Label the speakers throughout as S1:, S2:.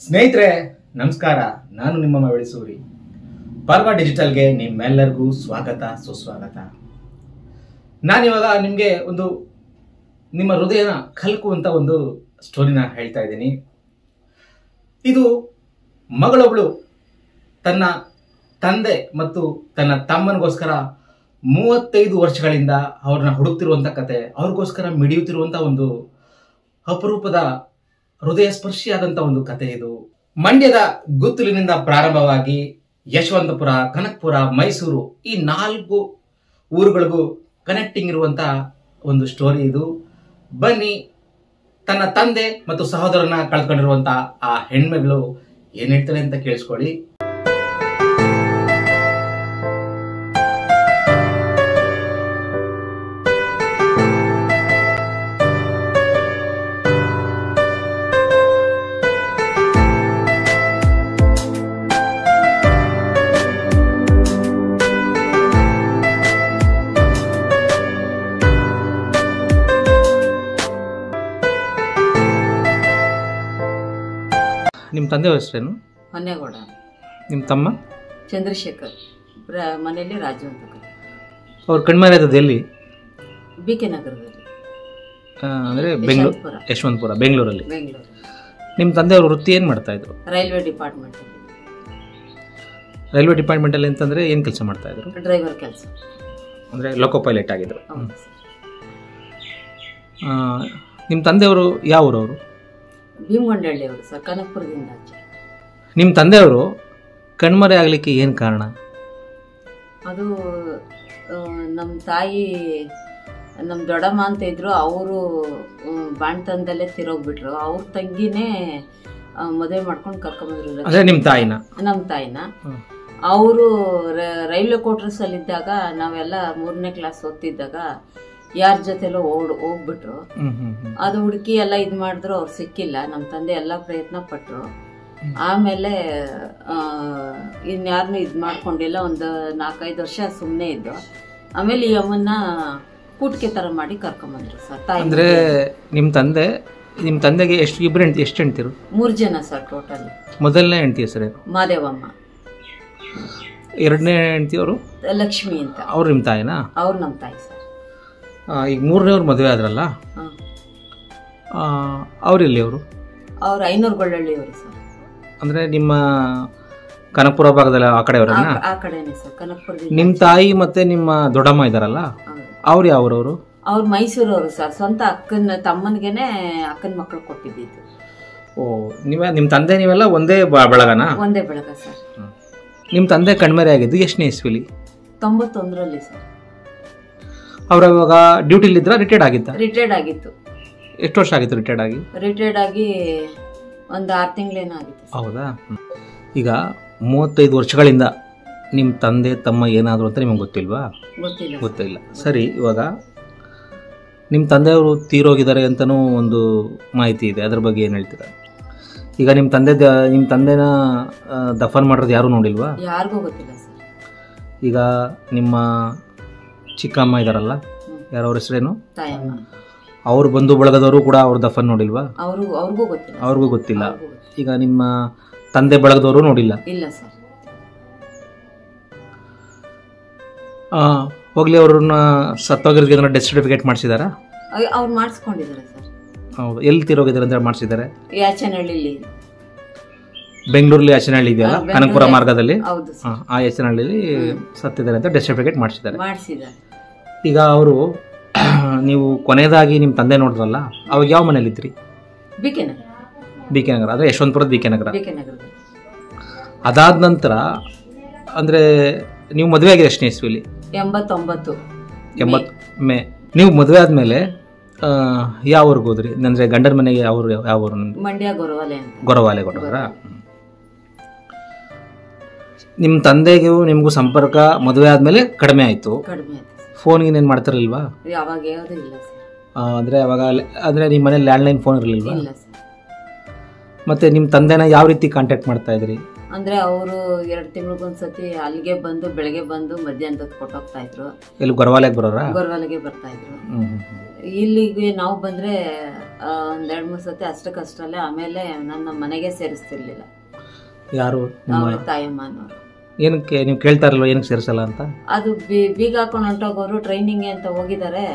S1: ಸ್ನೇಹಿತರೆ ನಮಸ್ಕಾರ, ನಾನು ನಿಮ್ಮ ಮವಳಿಸೂರಿ. ಪರ್ವ ಡಿಜಿಟಲ್ಗೆ ನಿಮ್ಮೆಲ್ಲರಿಗೂ ಸ್ವಾಗತ ಸುಸ್ವಾಗತ. ನಾನಿವಾಗ ನಿಮಗೆ ನಿಮ್ಮ ಹೃದಯನ ಕಲ್ಕುವಂತ ಒಂದು ಸ್ಟೋರಿನ ಹೇಳ್ತಾ ಇದ್ದೀನಿ. ಇದು ಮಗಳೊಬ್ಳು ತನ್ನ ತಂದೆ ಮತ್ತು ತನ್ನ ತಮ್ಮನಿಗೋಸ್ಕರ 35 ವರ್ಷಗಳಿಂದ ಅವ್ರನ್ನ ಹುಡುಕ್ತಿರುವಂತ ಕತೆ, ಅವ್ರಿಗೋಸ್ಕರ ಮಿಡಿಯುತ್ತಿರುವಂತ ಒಂದು ಅಪರೂಪದ ಹೃದಯ ಸ್ಪರ್ಶಿಯಾದಂತ ಒಂದು ಕತೆ. ಇದು ಮಂಡ್ಯದ ಗುತ್ತಲಿನಿಂದ ಪ್ರಾರಂಭವಾಗಿ ಯಶವಂತಪುರ, ಕನಕಪುರ, ಮೈಸೂರು ಈ 4 ಊರುಗಳಿಗೂ ಕನೆಕ್ಟಿಂಗ್ ಇರುವಂತ ಒಂದು ಸ್ಟೋರಿ ಇದು. ಬನ್ನಿ, ತನ್ನ ತಂದೆ ಮತ್ತು ಸಹೋದರನ ಕಳ್ಕೊಂಡಿರುವಂತ ಆ ಹೆಣ್ಮಗಳು ಏನ್ ಹೇಳ್ತಾರೆ ಅಂತ ಕೇಳಿಸ್ಕೊಳ್ಳಿ. ನಿಮ್ಮ ತಂದೆ ಹೆಸರೇನು?
S2: ಹೊನ್ನೇಗೌಡ.
S1: ನಿಮ್ಮ ತಮ್ಮ?
S2: ಚಂದ್ರಶೇಖರ್. ಮನೆಯಲ್ಲಿ ರಾಜು ಅಂತ.
S1: ಅವ್ರು ಕಣ್ಮರೆಯಾದದ್ದು ಎಲ್ಲಿ?
S2: BK ನಗರದಲ್ಲಿ,
S1: ಅಂದರೆ ಬೆಂಗಳೂರು, ಯಶವಂತಪುರ, ಬೆಂಗಳೂರಲ್ಲಿ.
S2: ಬೆಂಗಳೂರು.
S1: ನಿಮ್ಮ ತಂದೆ ಅವರು ವೃತ್ತಿ ಏನು ಮಾಡ್ತಾ ಇದ್ರು?
S2: Railway department.
S1: ರೈಲ್ವೆ ಡಿಪಾರ್ಟ್ಮೆಂಟಲ್ಲಿ ಅಂತಂದರೆ ಏನು ಕೆಲಸ ಮಾಡ್ತಾ ಇದ್ರು?
S2: ಡ್ರೈವರ್ ಕೆಲಸ,
S1: ಅಂದರೆ ಲೋಕೋ ಪೈಲಟ್ ಆಗಿದ್ರು. ನಿಮ್ಮ ತಂದೆಯವರು ಯಾವ ಊರವರು?
S2: ಭೀಮಗೊಂಡಳ್ಳಿ ಅವರು ಸರ್, ಕನಕಪುರದಿಂದ ಆಚೆ.
S1: ನಿಮ್ಮ ತಂದೆಯವರು ಕಣ್ಮರೆ ಆಗಲಿಕ್ಕೆ ಏನು ಕಾರಣ?
S2: ಅದು ನಮ್ಮ ತಾಯಿ, ನಮ್ಮ ದೊಡ್ಡಮ್ಮ ಅಂತ ಇದ್ರು, ಅವರು ಬಾಣ್ತನದಲ್ಲೇ ತಿರೋಗ್ಬಿಟ್ರು. ಅವ್ರ ತಂಗಿನೇ ಮದುವೆ ಮಾಡ್ಕೊಂಡು ಕರ್ಕೊಂಬಂದ್ರು.
S1: ಅಂದರೆ ನಿಮ್ಮ ತಾಯಿನ? ನಮ್ಮ
S2: ತಾಯಿನ. ಅವರು ರೈಲ್ವೆ ಕ್ವಾರ್ಟರ್ಸ್ ಅಲ್ಲಿ ಇದ್ದಾಗ, ನಾವೆಲ್ಲ 3ನೇ ಕ್ಲಾಸ್ ಓದ್ತಿದ್ದಾಗ ಯಾರ ಜೊತೆಲೋ ಹೋಗ್ಬಿಟ್ರು. ಅದು ಹುಡುಕಿ ಎಲ್ಲ ಇದ್ ಮಾಡಿದ್ರು, ಅವ್ರು ಸಿಕ್ಕಿಲ್ಲ. ನಮ್ಮ ತಂದೆ ಎಲ್ಲ ಪ್ರಯತ್ನ ಪಟ್ರು. ಆಮೇಲೆ ಇನ್ಯಾರನ್ನು ಇದ್ ಮಾಡ್ಕೊಂಡಿಲ್ಲ. ಒಂದು 4-5 ವರ್ಷ ಸುಮ್ಮನೆ ಇದ್ದು. ಆಮೇಲೆ ಈ ಅಮ್ಮನ್ನ ಕೂಟ್ಕೆ ತರ ಮಾಡಿ ಕರ್ಕೊಂಬಂದ್ರು ಸರ್. ತಾಯಿ
S1: ಅಂದ್ರೆ ನಿಮ್ಮ ತಂದೆಗೆ ಎಷ್ಟು ಹೆಂಡ್ತಿರು?
S2: 3 ಜನ ಸರ್ ಟೋಟಲ್.
S1: ಮೊದಲನೇ ಹೆಂಡತಿ ಹೆಸರೇನು?
S2: ಮಾದೇವಮ್ಮ.
S1: ಎರಡನೇ ಹೆಂಡತಿಯವರು
S2: ಲಕ್ಷ್ಮಿ ಅಂತ.
S1: ಅವ್ರು ನಿಮ್ಮ ತಾಯಿನಾ?
S2: ಅವ್ರು ನಮ್ಮ ತಾಯಿ ಸರ್.
S1: ಈಗ 3ನೇವ್ರು ಮದುವೆ ಆದ್ರಲ್ಲ, ಅವ್ರೆಲ್ಲಿ ಅವರು?
S2: ಅವ್ರು ಐನೂರುಗೊಳ್ಳಳ್ಳಿ ಅವರು ಸರ್.
S1: ಅಂದ್ರೆ ನಿಮ್ಮ ಕನಕಪುರ ಭಾಗದಲ್ಲಿ ಆ ಕಡೆಯವರನ್ನ?
S2: ಆ ಕಡೆನೇ ಸರ್, ಕನಕಪುರದಿಂದ.
S1: ನಿಮ್ಮ ತಾಯಿ ಮತ್ತೆ ನಿಮ್ಮ ದೊಡ್ಡಮ್ಮ ಇದಾರಲ್ಲ, ಅವ್ರು ಯಾವ್ರವರು?
S2: ಅವ್ರು ಮೈಸೂರವರು ಸರ್. ಸ್ವಂತ ತಮ್ಮನಿಗೆನೆ ಅಕ್ಕನ ಮಕ್ಕಳು ಕೊಟ್ಟಿದ್ದು.
S1: ಓ, ನಿಮ್ಮ ತಂದೆ ನೀವೆಲ್ಲ ಒಂದೇ ಬಳಗನ?
S2: ಒಂದೇ ಬಳಗ ಸರ್.
S1: ನಿಮ್ಮ ತಂದೆ ಕಣ್ಮರೆ ಆಗಿದ್ದು ಎಷ್ಟನೇ ಇಸ್ವಿಲಿ?
S2: 91ರಲ್ಲಿ ಸರ್.
S1: ಅವ್ರ ಇವಾಗ ಡ್ಯೂಟಿಲಿ ಇದ್ರ, ರಿಟೈರ್ಡ್ ಆಗಿತ್ತ?
S2: ರಿಟೈರ್ಡ್ ಆಗಿತ್ತು.
S1: ಎಷ್ಟು ವರ್ಷ ಆಗಿತ್ತು ರಿಟೈರ್ಡ್ ಆಗಿ?
S2: ರಿಟೈರ್ಡ್ ಆಗಿ ಒಂದು 6 ತಿಂಗಳೇನೋ ಆಗಿತ್ತು.
S1: ಹೌದಾ? ಈಗ 35 ವರ್ಷಗಳಿಂದ ನಿಮ್ಮ ತಂದೆ ತಮ್ಮ ಏನಾದ್ರು ಅಂತ ನಿಮಗೆ ಗೊತ್ತಿಲ್ವಾ? ಗೊತ್ತಿಲ್ಲ. ಸರಿ, ಇವಾಗ ನಿಮ್ಮ ತಂದೆಯವರು ತೀರೋಗಿದ್ದಾರೆ ಅಂತನೂ ಒಂದು ಮಾಹಿತಿ ಇದೆ, ಅದ್ರ ಬಗ್ಗೆ ಏನು ಹೇಳ್ತೀರಾ? ಈಗ ನಿಮ್ಮ ತಂದೆನ ದಫನ್ ಮಾಡೋದು ಯಾರು ನೋಡಿಲ್ವಾ?
S2: ಯಾರಿಗೂ ಗೊತ್ತಿಲ್ಲ ಸರ್. ಈಗ
S1: ನಿಮ್ಮ ಚಿಕ್ಕಮ್ಮ ಇದಾರಲ್ಲ, ಯಾರವ್ರ ಹೆಸರೇನು?
S2: ತಾಯಮ್ಮ.
S1: ಅವ್ರ ಬಂಧು ಬಳಗದವರು ಕೂಡ ಅವ್ರ ದಫನ್ ನೋಡಿಲ್ವಾ?
S2: ಅವ್ರಿಗೂ
S1: ಗೊತ್ತಿಲ್ಲ. ಈಗ ನಿಮ್ಮ ತಂದೆ ಬಳಗದವರು ನೋಡಿಲ್ಲ?
S2: ಇಲ್ಲ ಸರ್.
S1: ಹೋಗ್ಲಿ, ಅವ್ರನ್ನ ಸತ್ತೋಗಿರೋದಕ್ಕೆ ಡೆತ್ ಸರ್ಟಿಫಿಕೇಟ್ ಮಾಡಿಸಿದಾರ?
S2: ಅವ್ರು ಮಾಡಿಸ್ಕೊಂಡಿದ್ದಾರೆ ಸರ್.
S1: ಹೌದು. ಎಲ್ಲಿ ತೀರೋಗಿದ್ದಾರೆ ಅಂತ ಮಾಡಿಸಿದ್ದಾರೆ?
S2: ಯಾಚನಹಳ್ಳಿಲಿ.
S1: ಬೆಂಗಳೂರಲ್ಲಿ ಯಾಚನಹಳ್ಳಿ ಇದೆಯಲ್ಲ, ಕನಕಪುರ ಮಾರ್ಗದಲ್ಲಿ,
S2: ಆ
S1: ಯಾಚನಹಳ್ಳಿಲಿ ಸತ್ತಿದ್ದಾರೆ ಅಂತ ಡೆತ್ ಸರ್ಟಿಫಿಕೇಟ್ ಮಾಡಿಸಿದ್ದಾರೆ. ಈಗ ಅವರು, ನೀವು ಕೊನೆಯದಾಗಿ ನಿಮ್ಮ ತಂದೆ ನೋಡಿದ್ರಲ್ಲ, ಅವಾಗ ಯಾವ ಮನೇಲಿ ಇದ್ರಿ? BK ನಗರ. ಅದೇ ಯಶವಂತಪುರದ BK ನಗರ. ಅದಾದ ನಂತರ ಅಂದ್ರೆ ನೀವು ಮದುವೆ ಆಗಿದೆ ಎಷ್ಟನೇ ಇಸ್ವಿಲಿ?
S2: 89
S1: ಮೇ. ನೀವು ಮದುವೆ ಆದ್ಮೇಲೆ ಯಾವ ಊರಿಗೆ ಹೋದ್ರಿ? ಅಂದ್ರೆ ಗಂಡನ ಮನೆಗೆ ಯಾವ ಊರು?
S2: ಮಂಡ್ಯ
S1: ಗೊರವಾಲೆ ಕೊಟ್ಟವ್ರ? ನಿಮ್ಮ ತಂದೆಗೂ ನಿಮಗೂ ಸಂಪರ್ಕ ಮದುವೆ ಆದ್ಮೇಲೆ ಕಡಿಮೆ ಆಯ್ತು. ಫೋನ್ಗೆ ಏನ್ ಮಾಡ್ತಿರ್ಲಿಲ್ವಾ? ಅಂದ್ರೆ ಅವಾಗ ನಿಮ್ಮ ಮನೇಲಿ ಲ್ಯಾಂಡ್ಲೈನ್ ಫೋನ್ ಇರಲಿಲ್ವಾ? ಮತ್ತೆ ನಿಮ್ಮ ತಂದೆನ ಯಾವ ರೀತಿ ಕಾಂಟ್ಯಾಕ್ಟ್ ಮಾಡ್ತಾ ಇದ್ರಿ?
S2: ಅಂದ್ರೆ ಅವರು 2 ತಿಂಗಳಿಗೊಂದ್ಸತಿ ಅಲ್ಲಿಗೆ ಬಂದು, ಬೆಳಗ್ಗೆ ಬಂದು ಮಧ್ಯಾಹ್ನದ ಕೊಟ್ಟೋಗ್ತಾ ಇದ್ರು.
S1: ಎಲ್ಲಿ ಗೊರವಾಲೆಗೆ ಬರೋರಾ?
S2: ಗೊರವಾಲೆಗೆ ಬರ್ತಾ ಇದ್ರು. ಇಲ್ಲಿಗೆ ನಾವು ಬಂದ್ರೆ ಒಂದ್ 2-3 ಸತಿ ಅಷ್ಟಕ್ಕಷ್ಟರಲ್ಲೇ. ಆಮೇಲೆ ನನ್ನ ಮನೆಗೆ ಸೇರಿಸ್ತಿರ್ಲಿಲ್ಲ.
S1: ಯಾರು?
S2: ಅವಳ ತಾಯಮ್ಮ ಅನ್ನೋರು.
S1: ಏನಕ್ಕೆ ನೀವು ಕೇಳ್ತಾ ಇರಲ್ವ ಏನಕ್ಕೆ ಸೇರಿಸಲ್ಲ ಅಂತ?
S2: ಅದು ಬೀಗ ಹಾಕೊಂಡು ಹೊಂಟೋಗೋರು, ಟ್ರೈನಿಂಗ್ ಅಂತ ಹೋಗಿದ್ದಾರೆ,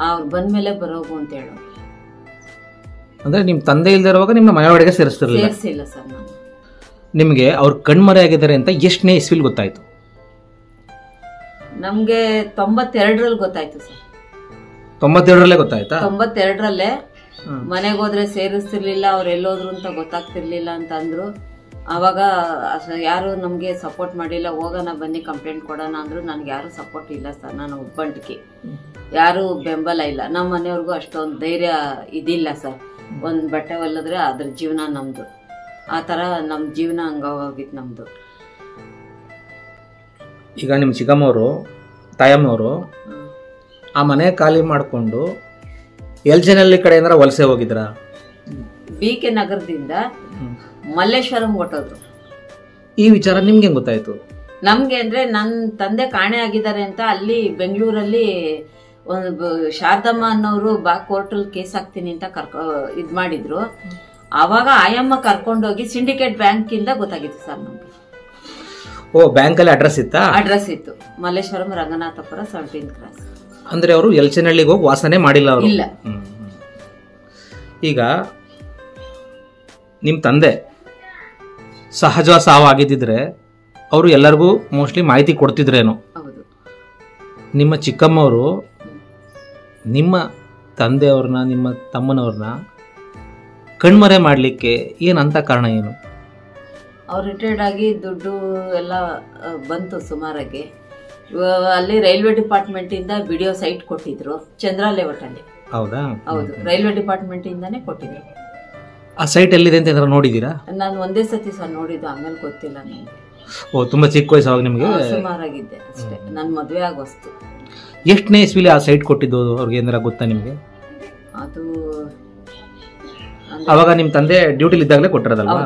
S2: ಅವ್ರು ಬಂದ್ಮೇಲೆ ಬರೋಗು ಅಂತ ಹೇಳೋರು.
S1: ಅಂದ್ರೆ ನಿಮ್ ತಂದೆ ಇಲ್ದಿರುವಾಗ ನಿಮ್ಮ ಮನೆಯೊಳಗೆ ಸೇರಿಸ್ತಿರ್ಲಿಲ್ಲ?
S2: ಸೇರಿಸಿಲ್ಲ ಸರ್ ನಾನು.
S1: ನಿಮ್ಗೆ ಅವ್ರು ಕಣ್ಮರೆ ಆಗಿದ್ದಾರೆ ಅಂತ ಎಷ್ಟನೇ ಇಸ್ವಿಲ್ ಗೊತ್ತಾಯ್ತು?
S2: ನಮ್ಗೆ 92ರಲ್ಲಿ ಗೊತ್ತಾಯ್ತು ಸರ್.
S1: 92ರಲ್ಲೇ ಗೊತ್ತಾಯ್ತಾ?
S2: 92ರಲ್ಲೇ. ಮನೆಗೆ ಹೋದ್ರೆ ಸೇರಿಸ್ತಿರ್ಲಿಲ್ಲ, ಅವ್ರು ಎಲ್ಲೋದ್ರು ಅಂತ ಗೊತ್ತಾಗ್ತಿರ್ಲಿಲ್ಲ ಅಂತ ಅಂದ್ರು. ಅವಾಗ ಯಾರು ನಮ್ಗೆ ಸಪೋರ್ಟ್ ಮಾಡಿಲ್ಲ. ಹೋಗೋಣ ಬನ್ನಿ ಕಂಪ್ಲೇಂಟ್ ಕೊಡೋಣ ಅಂದ್ರು. ನನ್ಗೆ ಯಾರು ಸಪೋರ್ಟ್ ಇಲ್ಲ ಸರ್, ನಾನು ಒಬ್ಬಂಟಿಕೆ, ಯಾರು ಬೆಂಬಲ ಇಲ್ಲ. ನಮ್ಮ ಮನೆಯವ್ರಿಗೂ ಅಷ್ಟೊಂದು ಧೈರ್ಯ ಇದಿಲ್ಲ ಸರ್. ಒಂದ್ ಬಟ್ಟೆ ಹೊಲಿದ್ರೆ ಅದ್ರ ಜೀವನ ನಮ್ದು, ಆ ತರ ನಮ್ ಜೀವನ ಹಂಗೋಗಿತ್ತು ನಮ್ದು.
S1: ಈಗ ನಿಮ್ಮ ಚಿಕ್ಕಮ್ಮವರು ತಾಯಮ್ಮವರು ಆ ಮನೆ ಖಾಲಿ ಮಾಡಿಕೊಂಡು ಎಲ್ಜನಲ್ಲಿ ಕಡೆ ಏನಾರ ವಲಸೆ ಹೋಗಿದ್ರಾ?
S2: BK ನಗರದಿಂದ ಮಲ್ಲೇಶ್ವರಂ ಹೊಟ್ಟೋದ್ರು.
S1: ಈ ವಿಚಾರ ನಿಮ್ಗೆ ಹೆಂಗ್ ಗೊತ್ತಾಯ್ತು?
S2: ನಮ್ಗೆ ಅಂದ್ರೆ ನನ್ನ ತಂದೆ ಕಾಣೆ ಆಗಿದ್ದಾರೆ ಅಂತ ಅಲ್ಲಿ ಬೆಂಗಳೂರಲ್ಲಿ ಒಂದು ಶಾರದಮ್ಮ ಅನ್ನೋರು ಕೋರ್ಟಲ್ಲಿ ಕೇಸ್ ಹಾಕ್ತೀನಿ ಅಂತ ಇದ್ ಮಾಡಿದ್ರು. ಅವಾಗ ಆಯಮ್ಮ ಕರ್ಕೊಂಡೋಗಿ ಸಿಂಡಿಕೇಟ್ ಬ್ಯಾಂಕ್ ಇಂದ ಗೊತ್ತಾಗಿತ್ತು ಸರ್ ನಮ್ಗೆ.
S1: ಓ, ಬ್ಯಾಂಕ್ ಅಲ್ಲಿ ಅಡ್ರೆಸ್ ಇತ್ತಾ?
S2: ಅಡ್ರೆಸ್ ಇತ್ತು, ಮಲ್ಲೇಶ್ವರಂ ರಂಗನಾಥಪುರ 17th ಕ್ರಾಸ್.
S1: ಅಂದ್ರೆ ಅವರು ಎಲ್ಚನಹಳ್ಳಿಗೆ ಹೋಗಿ ವಾಸನೆ ಮಾಡಿಲ್ಲ ಅವರು?
S2: ಇಲ್ಲ.
S1: ಈಗ ನಿಮ್ ತಂದೆ ಸಹಜ ಸಾವು ಆಗಿದ್ದಿದ್ರೆ ಅವರು ಎಲ್ಲರಿಗೂ ಮೋಸ್ಟ್ಲಿ ಮಾಹಿತಿ ಕೊಡ್ತಿದ್ರೇನೋ.
S2: ಹೌದು.
S1: ನಿಮ್ಮ ಚಿಕ್ಕಮ್ಮವರು ನಿಮ್ಮ ತಂದೆಯವ್ರನ್ನ ನಿಮ್ಮ ತಮ್ಮನವ್ರನ್ನ ಕಣ್ಮರೆ ಮಾಡಲಿಕ್ಕೆ ಏನಂತ ಕಾರಣ ಏನು?
S2: ಅವ್ರು ರಿಟೈರ್ಡ್ ಆಗಿ ದುಡ್ಡು ಎಲ್ಲ ಬಂತು ಸುಮಾರಾಗಿ. ಅಲ್ಲಿ ರೈಲ್ವೆ ಡಿಪಾರ್ಟ್ಮೆಂಟ್ ಇಂದ ವಿಡಿಯೋ ಸೈಟ್ ಕೊಟ್ಟಿದ್ರು ಚಂದ್ರ ಲೇಔಟ್ ಅಲ್ಲಿ.
S1: ಹೌದಾ?
S2: ಹೌದು, ರೈಲ್ವೆ ಡಿಪಾರ್ಟ್ಮೆಂಟ್ ಇಂದಾನೆ ಕೊಟ್ಟಿದ್ರು.
S1: ಆ ಸೈಟ್ ಎಲ್ಲಿದೆ ಅಂತ ಏನಾದ್ರು ನೋಡಿದೀರಾ?
S2: ನಾನು ಒಂದೇ ಸತಿ ಸರ್ ನೋಡಿದ್ದು, ಆಮೇಲೆ ಗೊತ್ತಿಲ್ಲ ನನಗೆ.
S1: ಓ, ತುಂಬಾ ಚಿಕ್ಕ ವಯಸ್ಸು ಅವಾಗ ನಿಮಗೆ?
S2: ಸುಮಾರಾಗಿದ್ದೆ ಅಷ್ಟೇ, ನನ್ನ ಮದುವೆ ಆಗ ವಸ್ತು.
S1: ಎಷ್ಟನೇ ಇಸ್ವಿಲಿ ಆ ಸೈಟ್ ಕೊಟ್ಟಿದ್ದು ಅವ್ರಿಗೆ ಏನಾರ ಗೊತ್ತಾ ನಿಮಗೆ?
S2: ಅದು
S1: ಅವಾಗ ನಿಮ್ಮ ತಂದೆ ಡ್ಯೂಟಿಲಿ ಇದ್ದಾಗಲೇ ಕೊಟ್ಟಿರೋದಲ್ವಾ?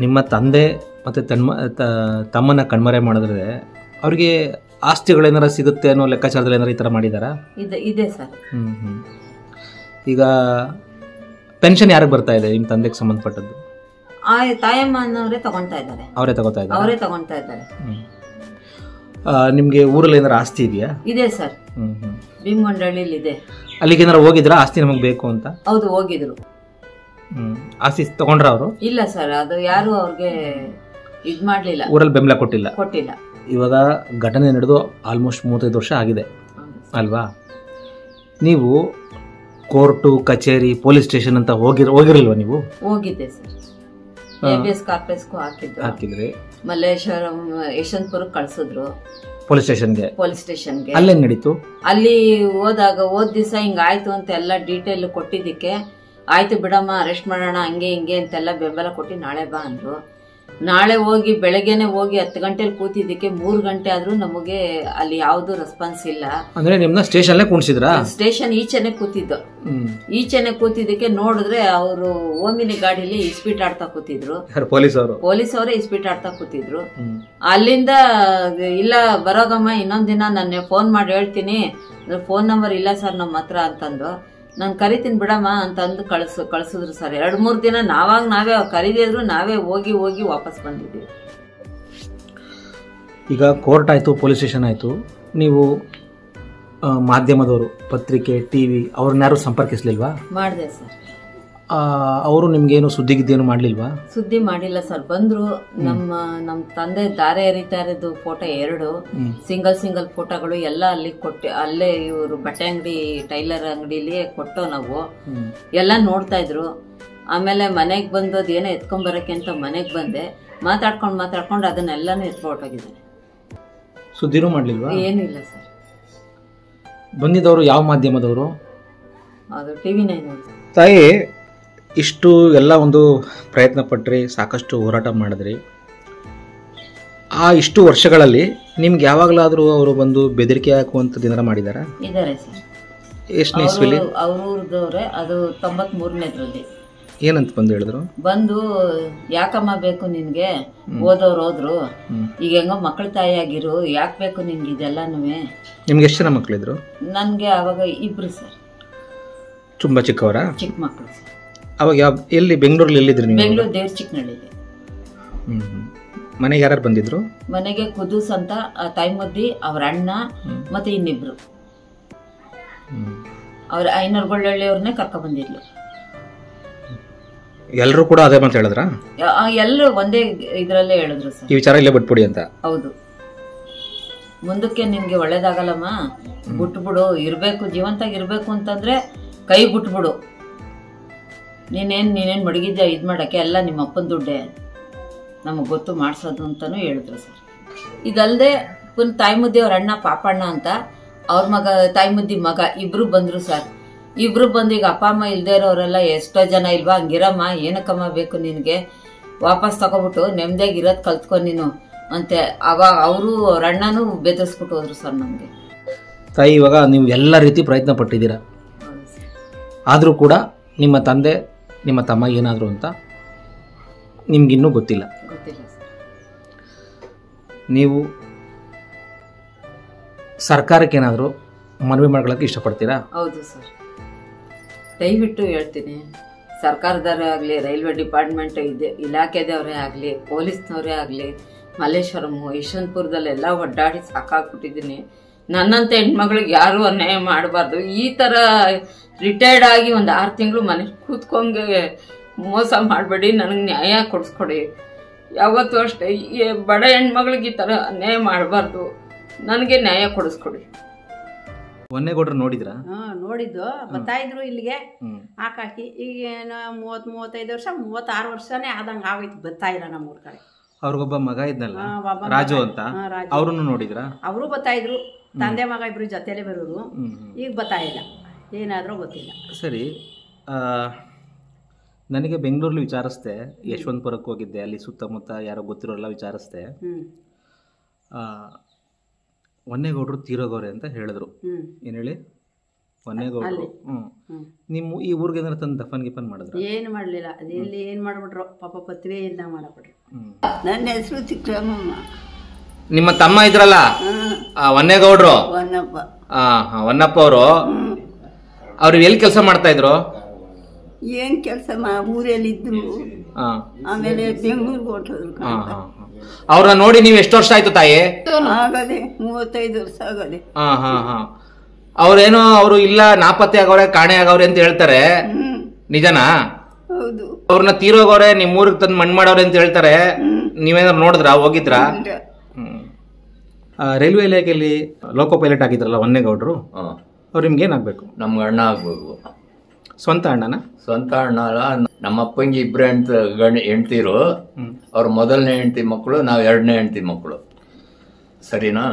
S1: ನಿಮ್ಮ ತಂದೆ ಮತ್ತೆ ತಮ್ಮನ ಕಣ್ಮರೆ ಮಾಡಿದ್ರೆ ಅವ್ರಿಗೆ ಆಸ್ತಿಗಳೇನಾರ ಸಿಗುತ್ತೆ ಅನ್ನೋ ಲೆಕ್ಕಾಚಾರದಲ್ಲಿ ಏನಾರ ಈ ಥರ ಮಾಡಿದಾರಾ?
S2: ಇದೆ ಸರ್.
S1: ಈಗ ಪೆನ್ಷನ್ ಯಾರಿಗೆ ಬರ್ತಾ ಇದೆ ನಿಮ್ಮ ತಂದೆಗೆ ಸಂಬಂಧಪಟ್ಟದ್ದು?
S2: ತಾಯಮ್ಮ ಅನ್ನೋರೇ ತಗೊಂತಾ ಇದ್ದಾರೆ.
S1: ಅವರೇ ತಗೋತಾ
S2: ಇದ್ದಾರೆ.
S1: ನಿಮ್ಗೆ ಊರಲ್ಲಿ ಏನಾರ ಆಸ್ತಿ ಇದೆಯಾ?
S2: ಇದೆ ಸರ್, ಭೀಮಗೊಂಡಳ್ಳಿಲಿ ಇದೆ.
S1: ಅಲ್ಲಿಗೆ ಏನಾರ ಹೋಗಿದ್ರ ಆಸ್ತಿ ನಮಗೆ ಬೇಕು ಅಂತ?
S2: ಹೌದು, ಹೋಗಿದ್ರು.
S1: ಆಸ್ತಿ ತಗೊಂಡ್ರ ಅವರು?
S2: ಇಲ್ಲ ಸರ್, ಅದು ಯಾರು ಅವ್ರಿಗೆ ಇದ್ ಮಾಡ್ಲಿಲ್ಲ,
S1: ಊರಲ್ಲಿ ಬೆಂಬಲ ಕೊಟ್ಟಿಲ್ಲ. ಇವಾಗ ಘಟನೆ ನಡೆದು ಆಲ್ಮೋಸ್ಟ್ 35 ವರ್ಷ ಆಗಿದೆ ಅಲ್ವಾ? ನೀವು ಕೋರ್ಟು, ಕಚೇರಿ, ಪೊಲೀಸ್ ಸ್ಟೇಷನ್ ಅಂತ ಹೋಗಿರಲ್ವಾ ನೀವು?
S2: ಹೋಗಿದ್ದೆ ಸರ್. ABS ಕಾರ್ಪಸ್ಗೂ ಹಾಕಿದ್ರಿ. ಮಲ್ಲೇಶ್ವರಂ ಯಶವಂತಪುರಕ್ಕೆ ಕಳ್ಸಿದ್ರು ಪೊಲೀಸ್ ಸ್ಟೇಷನ್ಗೆ.
S1: ಅಲ್ಲೇನ್ ನಡೀತು?
S2: ಅಲ್ಲಿ ಹೋದ ದಿವಸ ಹಿಂಗಾಯ್ತು ಅಂತ ಎಲ್ಲ ಡೀಟೇಲ್ ಕೊಟ್ಟಿದ್ದಕ್ಕೆ ಆಯ್ತು ಬಿಡಮ್ಮ ಅರೆಸ್ಟ್ ಮಾಡೋಣ ಹಂಗೆ ಹಿಂಗೆ ಅಂತೆಲ್ಲ ಬೆಂಬಲ ಕೊಟ್ಟು ನಾಳೆ ಬಾ ಅಂದ್ರು. ನಾಳೆ ಹೋಗಿ ಬೆಳಗ್ಗೆನೆ ಹೋಗಿ 10 ಗಂಟೆಲಿ ಕೂತಿದ್ದಕ್ಕೆ 3 ಗಂಟೆ ಆದ್ರೂ ನಮಗೆ ಅಲ್ಲಿ ಯಾವ್ದು ರೆಸ್ಪಾನ್ಸ್ ಇಲ್ಲ. ಅಂದ್ರೆ
S1: ನಿಮ್ನ ಸ್ಟೇಷನ್ ಕೂಡಿಸಿದ್ರ?
S2: ಸ್ಟೇಷನ್ ಈಚೆನೆ ಕೂತಿದ್ದು. ಈಚೆನೆ ಕೂತಿದ್ದಕ್ಕೆ ನೋಡಿದ್ರೆ ಅವರು ಓಮಿನಿ ಗಾಡಿಲಿ ಇಸ್ಪೀಟ್ ಆಡ್ತಾ ಕೂತಿದ್ರು. ಪೊಲೀಸ್ ಅವರೇ ಇಸ್ಪೀಟ್ ಆಡ್ತಾ ಕೂತಿದ್ರು. ಅಲ್ಲಿಂದ ಇಲ್ಲ ಬರೋಗಮ್ಮ ಇನ್ನೊಂದ್ ದಿನ ನಾನು ಫೋನ್ ಮಾಡಿ ಹೇಳ್ತೀನಿ, ಫೋನ್ ನಂಬರ್ ಇಲ್ಲ ಸರ್ ನಮ್ಮ ಹತ್ರ ಅಂತಂದು. ನಾನು ಕರಿತೀನಿ ಬಿಡಮ್ಮ ಅಂತಂದು ಕಳ್ಸಿದ್ರು ಸರ್. 2-3 ದಿನ ನಾವೇ ಕರೀದಿದ್ರು, ನಾವೇ ಹೋಗಿ ವಾಪಸ್ ಬಂದಿದ್ದೀವಿ.
S1: ಈಗ ಕೋರ್ಟ್ ಆಯ್ತು, ಪೊಲೀಸ್ ಸ್ಟೇಷನ್ ಆಯ್ತು, ನೀವು ಮಾಧ್ಯಮದವರು, ಪತ್ರಿಕೆ, ಟಿವಿ ಅವ್ರನ್ನಾರು ಸಂಪರ್ಕಿಸ್ಲಿಲ್ವಾ?
S2: ಮಾಡಿದೆ ಸರ್.
S1: ಅವರು ನಿಮ್ಗೇನು ಸುದ್ದಿಗಿದ್ದೇನು ಮಾಡ್ಲಿಲ್ವಾ?
S2: ಸುದ್ದಿ ಮಾಡಿಲ್ಲ ಸರ್. ಬಂದ್ರು, ನಮ್ಮ ತಂದೆ ದಾರೆ ಎರಿತಾ ಇರೋದು ಫೋಟೋ 2 ಸಿಂಗಲ್ ಫೋಟೋಗಳು ಎಲ್ಲ ಅಲ್ಲಿ ಕೊಟ್ಟೆ. ಅಲ್ಲೇ ಇವರು ಬಟ್ಟೆ ಅಂಗಡಿ, ಟೈಲರ್ ಅಂಗಡಿಲಿ ಕೊಟ್ಟು ನಾವು ಎಲ್ಲ ನೋಡ್ತಾ ಇದ್ರು. ಆಮೇಲೆ ಮನೆಗ್ ಬಂದು ಅದೇನೋ ಎತ್ಕೊಂಡ್ಬರಕ್ಕೆ ಅಂತ ಮನೆಗ್ ಬಂದೆ. ಮಾತಾಡ್ಕೊಂಡು ಅದನ್ನೆಲ್ಲಾನು ಎತ್ಕೊಟ್ಟೋಗಿದ್ದಾನೆ.
S1: ಸುದ್ದಿನೂ ಮಾಡ್ಲಿಲ್ವಾ?
S2: ಏನಿಲ್ಲ ಸರ್.
S1: ಬಂದಿದ್ದವರು ಯಾವ ಮಾಧ್ಯಮದವರು?
S2: ಅದು TV 9.
S1: ತಾಯಿ, ಇಷ್ಟು ಎಲ್ಲ ಒಂದು ಪ್ರಯತ್ನ ಪಟ್ರಿ, ಸಾಕಷ್ಟು ಹೋರಾಟ ಮಾಡಿದ್ರಿ. ಆ ಇಷ್ಟು ವರ್ಷಗಳಲ್ಲಿ ನಿಮ್ಗೆ ಯಾವಾಗಲಾದರೂ ಅವರು ಬಂದು ಬೆದರಿಕೆ ಹಾಕುವಂಥದ್ದು ಏನಾರ ಮಾಡಿದಾರ?
S2: ಇದ್ದಾರೆ ಸರ್.
S1: ಎಷ್ಟನೇ ಇಸ್ವಿಲಿ?
S2: ಅವ್ರವ್ರದವ್ರೆ, ಅದು 93ನೇದ್ರಲ್ಲಿ.
S1: ಏನಂತ ಬಂದು ಹೇಳಿದ್ರು?
S2: ಬಂದು ಯಾಕಮ್ಮ ಬೇಕು ನಿನ್ಗೆ, ಓದೋರು ಹೋದ್ರು, ಈಗ ಹೆಂಗೋ ಮಕ್ಕಳ ತಾಯಿ ಆಗಿರು, ಯಾಕೆ ಬೇಕು ನಿನ್ಗೆ ಇದೆಲ್ಲಾನು?
S1: ನಿಮ್ಗೆ ಎಷ್ಟು ಜನ ಮಕ್ಕಳಿದ್ರು?
S2: ನನ್ಗೆ ಅವಾಗ 2 ಸರ್.
S1: ತುಂಬ ಚಿಕ್ಕವರಾ?
S2: ಚಿಕ್ಕ ಮಕ್ಕಳು ಸರ್.
S1: ಅವಾಗ ಎಲ್ಲಿ ಬೆಂಗಳೂರಲ್ಲಿ ಎಲ್ಲಿದ್ರಿ ನೀವು?
S2: ಬೆಂಗಳೂರು ದೇವ್ರ ಚಿಕ್ಕನಹಳ್ಳಿಲಿ.
S1: ಮನೆಗೆ ಯಾರು ಬಂದಿದ್ರು?
S2: ಮನೆಗೆ ಕುದೂಸ್ ಅಂತ ತಾಯಿ ಮುದ್ದಿ, ಅವ್ರ ಅಣ್ಣ ಮತ್ತೆ ಇನ್ನಿಬ್ರು, ಅವ್ರ ಐನೂರುಗೊಳ್ಳಳ್ಳಿಯವ್ರನ್ನೇ ಕರ್ಕೊಂಡ್ ಬಂದಿದ್ಲು.
S1: ಎಲ್ಲರೂ ಕೂಡ ಅದೇ ಮಾತು ಹೇಳಿದ್ರ?
S2: ಎಲ್ಲರೂ ಒಂದೇ ಇದ್ರಲ್ಲೇ ಹೇಳಿದ್ರು ಸರ್,
S1: ಈ ವಿಚಾರ ಇಲ್ಲೇ ಬಿಟ್ಬಿಡಿ ಅಂತ.
S2: ಹೌದು, ಮುಂದಕ್ಕೆ ನಿನ್ಗೆ ಒಳ್ಳೇದಾಗಲ್ಲಮ್ಮ, ಬಿಟ್ಬಿಡು, ಇರ್ಬೇಕು ಜೀವಂತಾಗಿ ಇರ್ಬೇಕು ಅಂತಂದ್ರೆ ಕೈ ಬಿಟ್ಬಿಡು, ನೀನೇನ್ ಮಡಗಿದ್ಯಾ ಇದ್ ಮಾಡಕ್ಕೆ, ಎಲ್ಲ ನಿಮ್ಮ ಅಪ್ಪನ ದುಡ್ಡೇ, ನಮಗ್ ಗೊತ್ತು ಮಾಡ್ಸೋದು ಅಂತಾನು ಹೇಳಿದ್ರು ಸರ್. ಇದಲ್ದೆ ತಾಯಿ ಮುದ್ದಿ ಅವ್ರ ಅಣ್ಣ ಪಾಪಣ್ಣ ಅಂತ, ಅವ್ರ ಮಗ ತಾಯಿ ಮುದ್ದಿ ಮಗ ಇಬ್ರು ಬಂದ್ರು ಸರ್. ಇಬ್ರು ಬಂದು ಈಗ ಅಪ್ಪ ಅಮ್ಮ ಇಲ್ದೇ ಇರೋರೆಲ್ಲ ಎಷ್ಟೋ ಜನ ಇಲ್ವಾ, ಹಂಗಿರಮ್ಮ, ಏನಕ್ಕಮ್ಮ ಬೇಕು ನಿನ್ಗೆ, ವಾಪಸ್ ತಗೋಬಿಟ್ಟು ನೆಮ್ಮದಿಯಾಗಿ ಇರೋದ್ ಕಲ್ತ್ಕೊ ನೀನು ಅಂತೆ. ಅವಾಗ ಅವರು ಅವ್ರ ಅಣ್ಣನೂ ಬೆದರ್ಸ್ಬಿಟ್ಟು ಹೋದ್ರು ಸರ್ ನಮ್ಗೆ.
S1: ತಾಯಿ, ಇವಾಗ ನೀವು ಎಲ್ಲ ರೀತಿ ಪ್ರಯತ್ನ ಪಟ್ಟಿದ್ದೀರಾ, ಆದರೂ ಕೂಡ ನಿಮ್ಮ ತಂದೆ ನಿಮ್ಮ ತಮ್ಮ ಏನಾದ್ರು ಅಂತ ನಿಮ್ಗಿನ್ನೂ ಗೊತ್ತಿಲ್ಲ. ನೀವು ಸರ್ಕಾರಕ್ಕೆ ಏನಾದರೂ ಮನವಿ ಮಾಡ್ಕೊಳ್ಳೋಕೆ ಇಷ್ಟಪಡ್ತೀರಾ?
S2: ಹೌದು ಸರ್, ದಯವಿಟ್ಟು ಹೇಳ್ತೀನಿ, ಸರ್ಕಾರದವರೇ ಆಗಲಿ, ರೈಲ್ವೆ ಡಿಪಾರ್ಟ್ಮೆಂಟ್ ಇಲಾಖೆದವರೇ ಆಗಲಿ, ಪೊಲೀಸ್ನವರೇ ಆಗಲಿ, ಮಲ್ಲೇಶ್ವರಂ ಯಶವಂತಪುರದಲ್ಲೆಲ್ಲ ಒಡ್ಡಾಡಿ ಸಾಕಾಗ್ಬಿಟ್ಟಿದ್ದೀನಿ. ನನ್ನಂತ ಹೆಣ್ಮಗಳಿಗೆ ಯಾರು ಅನ್ಯಾಯ ಮಾಡಬಾರ್ದು. ಈ ಥರ ರಿಟೈರ್ಡ್ ಆಗಿ ಒಂದು 6 ತಿಂಗಳು ಮನೇಲಿ ಕೂತ್ಕೊಂಗೆ ಮೋಸ ಮಾಡಬೇಡಿ, ನನಗೆ ನ್ಯಾಯ ಕೊಡಿಸ್ಕೊಡಿ. ಯಾವತ್ತೂ ಅಷ್ಟೇ ಈ ಬಡ ಹೆಣ್ಮಗಳಿಗೆ ಈ ಥರ ಅನ್ಯಾಯ ಮಾಡಬಾರ್ದು, ನನಗೆ ನ್ಯಾಯ ಕೊಡಿಸ್ಕೊಡಿ.
S1: ಒನ್ನೇಗೌಡರು ನೋಡಿದ್ರಾ?
S3: ನೋಡಿದ್ದು, ಬರ್ತಾ ಇದ್ರು ಇಲ್ಲಿಗೆ ಹಾಕಾಕಿ. ಈಗ 30-35 ವರ್ಷ 36 ವರ್ಷನೇ ಆದಂಗೆ ಆಗೋಯ್ತು, ಬರ್ತಾ ಇಲ್ಲ ನಮ್ಮೂರ್ ಕಡೆ.
S1: ಅವ್ರಿಗೊಬ್ಬ ಮಗ ಇದ್ನಲ್ಲ ರಾಜು ಅಂತ, ಅವ್ರನ್ನು ನೋಡಿದ್ರಾ? ಅವರು
S3: ಬರ್ತಾ ಇದ್ರು, ತಂದೆ ಮಗ ಇಬ್ರು ಜೊತೆಲೆ ಬರೋರು. ಈಗ ಬರ್ತಾ ಇಲ್ಲ, ಏನಾದ್ರೂ ಗೊತ್ತಿಲ್ಲ.
S1: ಸರಿ, ನನಗೆ ಬೆಂಗಳೂರಲ್ಲಿ ವಿಚಾರಿಸ್ದೆ, ಯಶವಂತಪುರಕ್ಕೆ ಹೋಗಿದ್ದೆ, ಅಲ್ಲಿ ಸುತ್ತಮುತ್ತ ಯಾರೋ ಗೊತ್ತಿರೋಲ್ಲ ವಿಚಾರಿಸ್ದೆ. ಒನ್ನೇಗೌಡರು ತೀರೋಗವ್ರೆ ಅಂತ ಹೇಳಿದ್ರು. ಏನು ಹೇಳಿ? ಒನ್ನೇಗೌಡರು ನಿಮ್ಮ ಈ ಊರಿಗೆ ಏನಾರ ತಂದು ದಫನ್ ಗಿಫನ್ ಮಾಡಿದ್ರು?
S3: ಏನು ಮಾಡಲಿಲ್ಲ, ಅದೆಲ್ಲಿ ಏನು ಮಾಡಿಬಿಟ್ರು ಪಾಪ, ಪತ್ವೆ ಇಲ್ಲ ಮಾಡಿಬಿಟ್ರು.
S4: ನನ್ನ ಹೆಸರು ಚಿಕ್ಕಮ್ಮಮ್ಮ.
S1: ನಿಮ್ಮ ತಮ್ಮ ಇದ್ರಲ್ಲ ಒನ್ನೇಗೌಡರು, ಹೊನ್ನಪ್ಪ ಅವರು, ಅವ್ರು ಎಲ್ಲಿ ಕೆಲಸ ಮಾಡ್ತಾ ಇದ್ರು?
S4: ಏನ್ ಕೆಲಸ ಊರಲ್ಲಿ ಇದ್ರು, ಆಮೇಲೆ ಬೆಂಗಳೂರಿಗೆ ಹೊರಟೋದ್ರು.
S1: ಅವ್ರನ್ನ ನೋಡಿ ನೀವು ಎಷ್ಟು ವರ್ಷ ಆಯ್ತು ತಾಯಿ?
S4: ಆಗದೆ 35 ವರ್ಷ ಆಗದೆ.
S1: ಅವ್ರೇನೋ ಅವರು ಇಲ್ಲ ನಾಪತ್ತೆ ಆಗವ್ರೆ, ಕಾಣೆ ಆಗವ್ರೆ ಅಂತ ಹೇಳ್ತಾರೆ, ನಿಜನಾ?
S4: ಹೌದು.
S1: ಅವ್ರನ್ನ ತೀರೋಗವ್ರೆ, ನಿಮ್ ಊರಿಗೆ ತಂದು ಮಣ್ಣು ಮಾಡವ್ರೆ ಅಂತ ಹೇಳ್ತಾರೆ. ನೀವೇನಾದ್ರು ನೋಡಿದ್ರಾ, ಹೋಗಿದ್ರಾ? ರೈಲ್ವೆ ಇಲಾಖೆಯಲ್ಲಿ ಲೋಕೋ ಪೈಲಟ್ ಆಗಿದ್ರಲ್ಲ ಒನ್ನೇಗೌಡರು, ಅವ್ರು ನಿಮ್ಗೆ ಏನಾಗ್ಬೇಕು?
S5: ನಮ್ಗೆ ಅಣ್ಣ ಆಗ್ಬೇಕು.
S1: ಸ್ವಂತ ಅಣ್ಣನ?
S5: ಸ್ವಂತ ಅಣ್ಣ ಅಲ್ಲ, ನಮ್ಮ ಅಪ್ಪಂಗೆ 2 ಹೆಂಡ್ತಿರು. ಅವ್ರ ಮೊದಲನೇ ಹೆಂಡತಿ ಮಕ್ಕಳು, ನಾವು 2ನೇ ಹೆಂಡತಿ ಮಕ್ಕಳು. ಸರಿನಾ?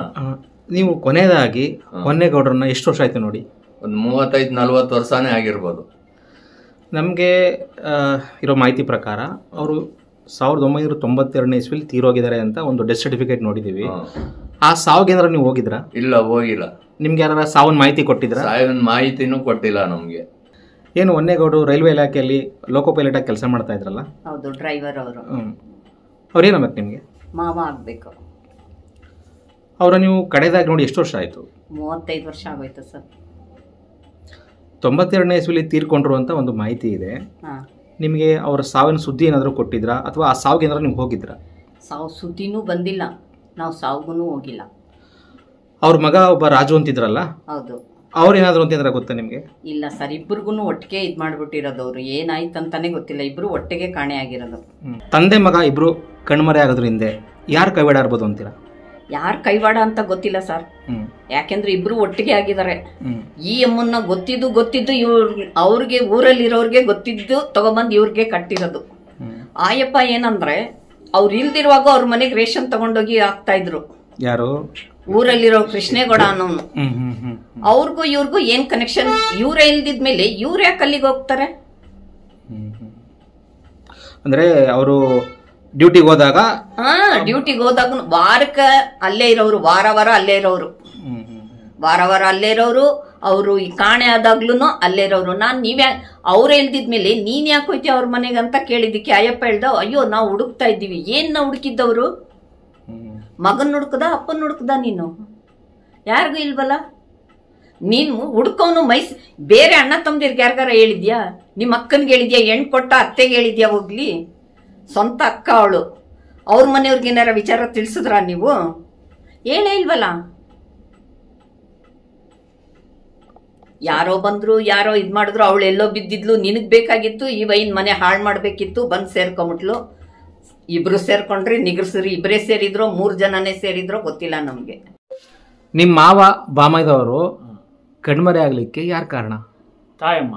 S1: ನೀವು ಕೊನೆಯದಾಗಿ ಒನ್ನೇಗೌಡರನ್ನ ಎಷ್ಟು ವರ್ಷ ಆಯ್ತು ನೋಡಿ?
S5: ಒಂದು 35-40 ವರ್ಷನೇ ಆಗಿರ್ಬೋದು.
S1: ನಮಗೆ ಇರೋ ಮಾಹಿತಿ ಪ್ರಕಾರ ಅವರು 1992ನೇ ಇಸ್ವಿಲಿ ತೀರೋಗಿದ್ದಾರೆ ಅಂತ ಒಂದು ಡೆತ್ ಸರ್ಟಿಫಿಕೇಟ್ ನೋಡಿದ್ದೀವಿ. ಆ ಸಾವಿಗೆ ಏನಾರ ನೀವು ಹೋಗಿದ್ರಾ?
S5: ಇಲ್ಲ, ಹೋಗಿಲ್ಲ.
S1: ನಿಮ್ಗೆ ಯಾರ ಸಾವನ್ ಮಾಹಿತಿ ಕೊಟ್ಟಿದ್ರ?
S5: ಸಾವನ್ ಮಾಹಿತಿನೂ ಕೊಟ್ಟಿಲ್ಲ ನಮ್ಗೆ.
S1: ಏನು ಒನ್ನೇಗೌಡರು ರೈಲ್ವೆ ಇಲಾಖೆಯಲ್ಲಿ ಲೋಕೋ ಪೈಲಟ್ ಆಗಿ ಕೆಲಸ ಮಾಡ್ತಾ ಇದ್ರಲ್ಲ?
S2: ಹೌದು, ಡ್ರೈವರ್ ಅವರು.
S1: ಅವ್ರೇನಾಗಬೇಕು ನಿಮಗೆ?
S2: ಮಾವ ಆಗ್ಬೇಕು.
S1: ಅವರ ನೀವು ಕಡೆದಾಗಿ ನೋಡಿ ಎಷ್ಟು ವರ್ಷ ಆಯ್ತು?
S2: 35 ವರ್ಷ ಆಗೋಯ್ತು ಸರ್.
S1: 92ನೇ ಇಸ್ವಿಲಿ ತೀರ್ಕೊಂಡ್ರು ಅಂತ ಒಂದು ಮಾಹಿತಿ ಇದೆ. ನಿಮಗೆ ಅವರ ಸಾವಿನ ಸುದ್ದಿ ಏನಾದರೂ ಕೊಟ್ಟಿದ್ರಾ, ಅಥವಾ ಆ ಸಾವಿಗೆ ಏನಾದ್ರು ನೀವು ಹೋಗಿದ್ರಾ?
S2: ಸಾವು ಸುದ್ದಿನೂ ಬಂದಿಲ್ಲ, ನಾವು ಸಾವುಗೂ ಹೋಗಿಲ್ಲ.
S1: ಅವ್ರ ಮಗ ಒಬ್ಬ ರಾಜು ಅಂತಿದ್ರಲ್ಲ?
S2: ಹೌದು.
S1: ಅವ್ರೇನಾದ್ರು ಅಂತಿದ್ರ ಗೊತ್ತಾ ನಿಮಗೆ?
S2: ಇಲ್ಲ ಸರ್, ಇಬ್ಬರಿಗೂ ಒಟ್ಟಿಗೆ ಇದು ಮಾಡ್ಬಿಟ್ಟಿರೋದು. ಅವ್ರು ಏನಾಯ್ತು ಅಂತಾನೆ ಗೊತ್ತಿಲ್ಲ, ಇಬ್ರು ಒಟ್ಟಿಗೆ ಕಾಣೆ ಆಗಿರೋದು.
S1: ತಂದೆ ಮಗ ಇಬ್ರು ಕಣ್ಮರೆ ಆಗೋದ್ರ ಹಿಂದೆ ಯಾರು ಕೈವಾಡ ಇರ್ಬೋದು ಅಂತೀರಾ?
S2: ಯಾರು ಕೈವಾಡ ಅಂತ ಗೊತ್ತಿಲ್ಲ ಸರ್, ಯಾಕೆಂದ್ರೆ ಇಬ್ರು ಒಟ್ಟಿಗೆ ಆಗಿದ್ದಾರೆ. ಈ ಅಮ್ಮನ್ನ ಗೊತ್ತಿದ್ದು ಅವ್ರಿಗೆ ಊರಲ್ಲಿರೋರ್ಗೆ ಗೊತ್ತಿದ್ದು ತಗೊಂಬಂದು ಇವ್ರಿಗೆ ಕಟ್ಟಿರೋದು. ಆಯಪ್ಪ ಏನಂದ್ರೆ ಅವ್ರು ಇಲ್ದಿರುವಾಗ ಅವ್ರ ಮನೆಗೆ ರೇಷನ್ ತಗೊಂಡೋಗಿ ಹಾಕ್ತಾ ಇದ್ರು.
S1: ಯಾರು?
S2: ಊರಲ್ಲಿರೋ ಕೃಷ್ಣೇಗೌಡ ಅನ್ನೋನು. ಅವ್ರಿಗೂ ಇವ್ರಿಗೂ ಏನ್ ಕನೆಕ್ಷನ್? ಇವ್ರೇ ಇಲ್ದಿದ್ಮೇಲೆ ಇವ್ರು ಯಾಕೆ ಅಲ್ಲಿಗೆ ಹೋಗ್ತಾರೆ?
S1: ಅಂದ್ರೆ ಅವರು ಡ್ಯೂಟಿಗೆ ಹೋದಾಗ
S2: ಡ್ಯೂಟಿಗೆ ಹೋದಾಗ ವಾರಕ್ಕ ಅಲ್ಲೇ ಇರೋರು, ವಾರ ಅಲ್ಲೇ ಇರೋರು, ವಾರ ಅಲ್ಲೇ ಇರೋರು. ಅವರು ಈ ಕಾಣೆ ಆದಾಗ್ಲೂ ಅಲ್ಲೇ ಇರೋರು. ನೀವ್ಯಾ ಅವ್ರೇ ಇಲ್ದಿದ್ಮೇಲೆ ನೀನ್ ಯಾಕೆ ಹೋಯ್ತಿ ಅವ್ರ ಮನೆಗೆ ಅಂತ ಕೇಳಿದ್ದಕ್ಕೆ ಅಯ್ಯಪ್ಪ ಹೇಳ್ದ, ಅಯ್ಯೋ ನಾವು ಹುಡುಕ್ತಾ ಇದ್ದೀವಿ. ಏನ್ ನಾವು ಹುಡುಕಿದ್ದವ್ರು? ಮಗನ್ ಹುಡುಕದ, ಅಪ್ಪನ್ ಹುಡುಕದ? ನೀನು ಯಾರಿಗೂ ಇಲ್ವಲ್ಲ.
S6: ನೀನು ಹುಡ್ಕೋನು ಬೇರೆ ಅಣ್ಣ ತಮ್ಮದಿರ್ಗೆ ಯಾರಿಗಾರ ಹೇಳಿದ್ಯಾ? ನಿಮ್ಮ ಅಕ್ಕನ್ಗೆ ಹೇಳಿದ್ಯಾ? ಹೆಣ್ ಕೊಟ್ಟ ಅತ್ತೆಗೆ ಹೇಳಿದ್ಯಾ? ಹೋಗ್ಲಿ, ಸ್ವಂತ ಅಕ್ಕ ಅವಳು. ಅವ್ರ ಮನೆಯವ್ರಿಗೆ ಏನಾರ ವಿಚಾರ ತಿಳಿಸಿದ್ರ ನೀವು? ಹೇಳೇ ಇಲ್ವಲ್ಲ. ಯಾರೋ ಬಂದ್ರು, ಯಾರೋ ಇದ್ ಮಾಡಿದ್ರು, ಅವಳು ಎಲ್ಲೋ ಬಿದ್ದಿದ್ಲು, ನಿನಗ್ ಬೇಕಾಗಿತ್ತು ಈ ವೈನ್ ಮನೆ ಹಾಳು ಮಾಡ್ಬೇಕಿತ್ತು, ಬಂದ್ ಸೇರ್ಕೊಂಬಿಟ್ಲು. ಇಬ್ರು ಸೇರ್ಕೊಂಡ್ರಿ, ನಿಗ್ರಸ್ರಿ, ಇಬ್ಬರೇ ಸೇರಿದ್ರೋ 3 ಜನನೇ ಸೇರಿದ್ರೋ ಗೊತ್ತಿಲ್ಲ ನಮ್ಗೆ.
S1: ನಿಮ್ಮ ಮಾವ ಬಾಮೈದವರು ಕಣ್ಮರೆ ಆಗ್ಲಿಕ್ಕೆ ಯಾರು ಕಾರಣ?
S7: ತಾಯಮ್ಮ.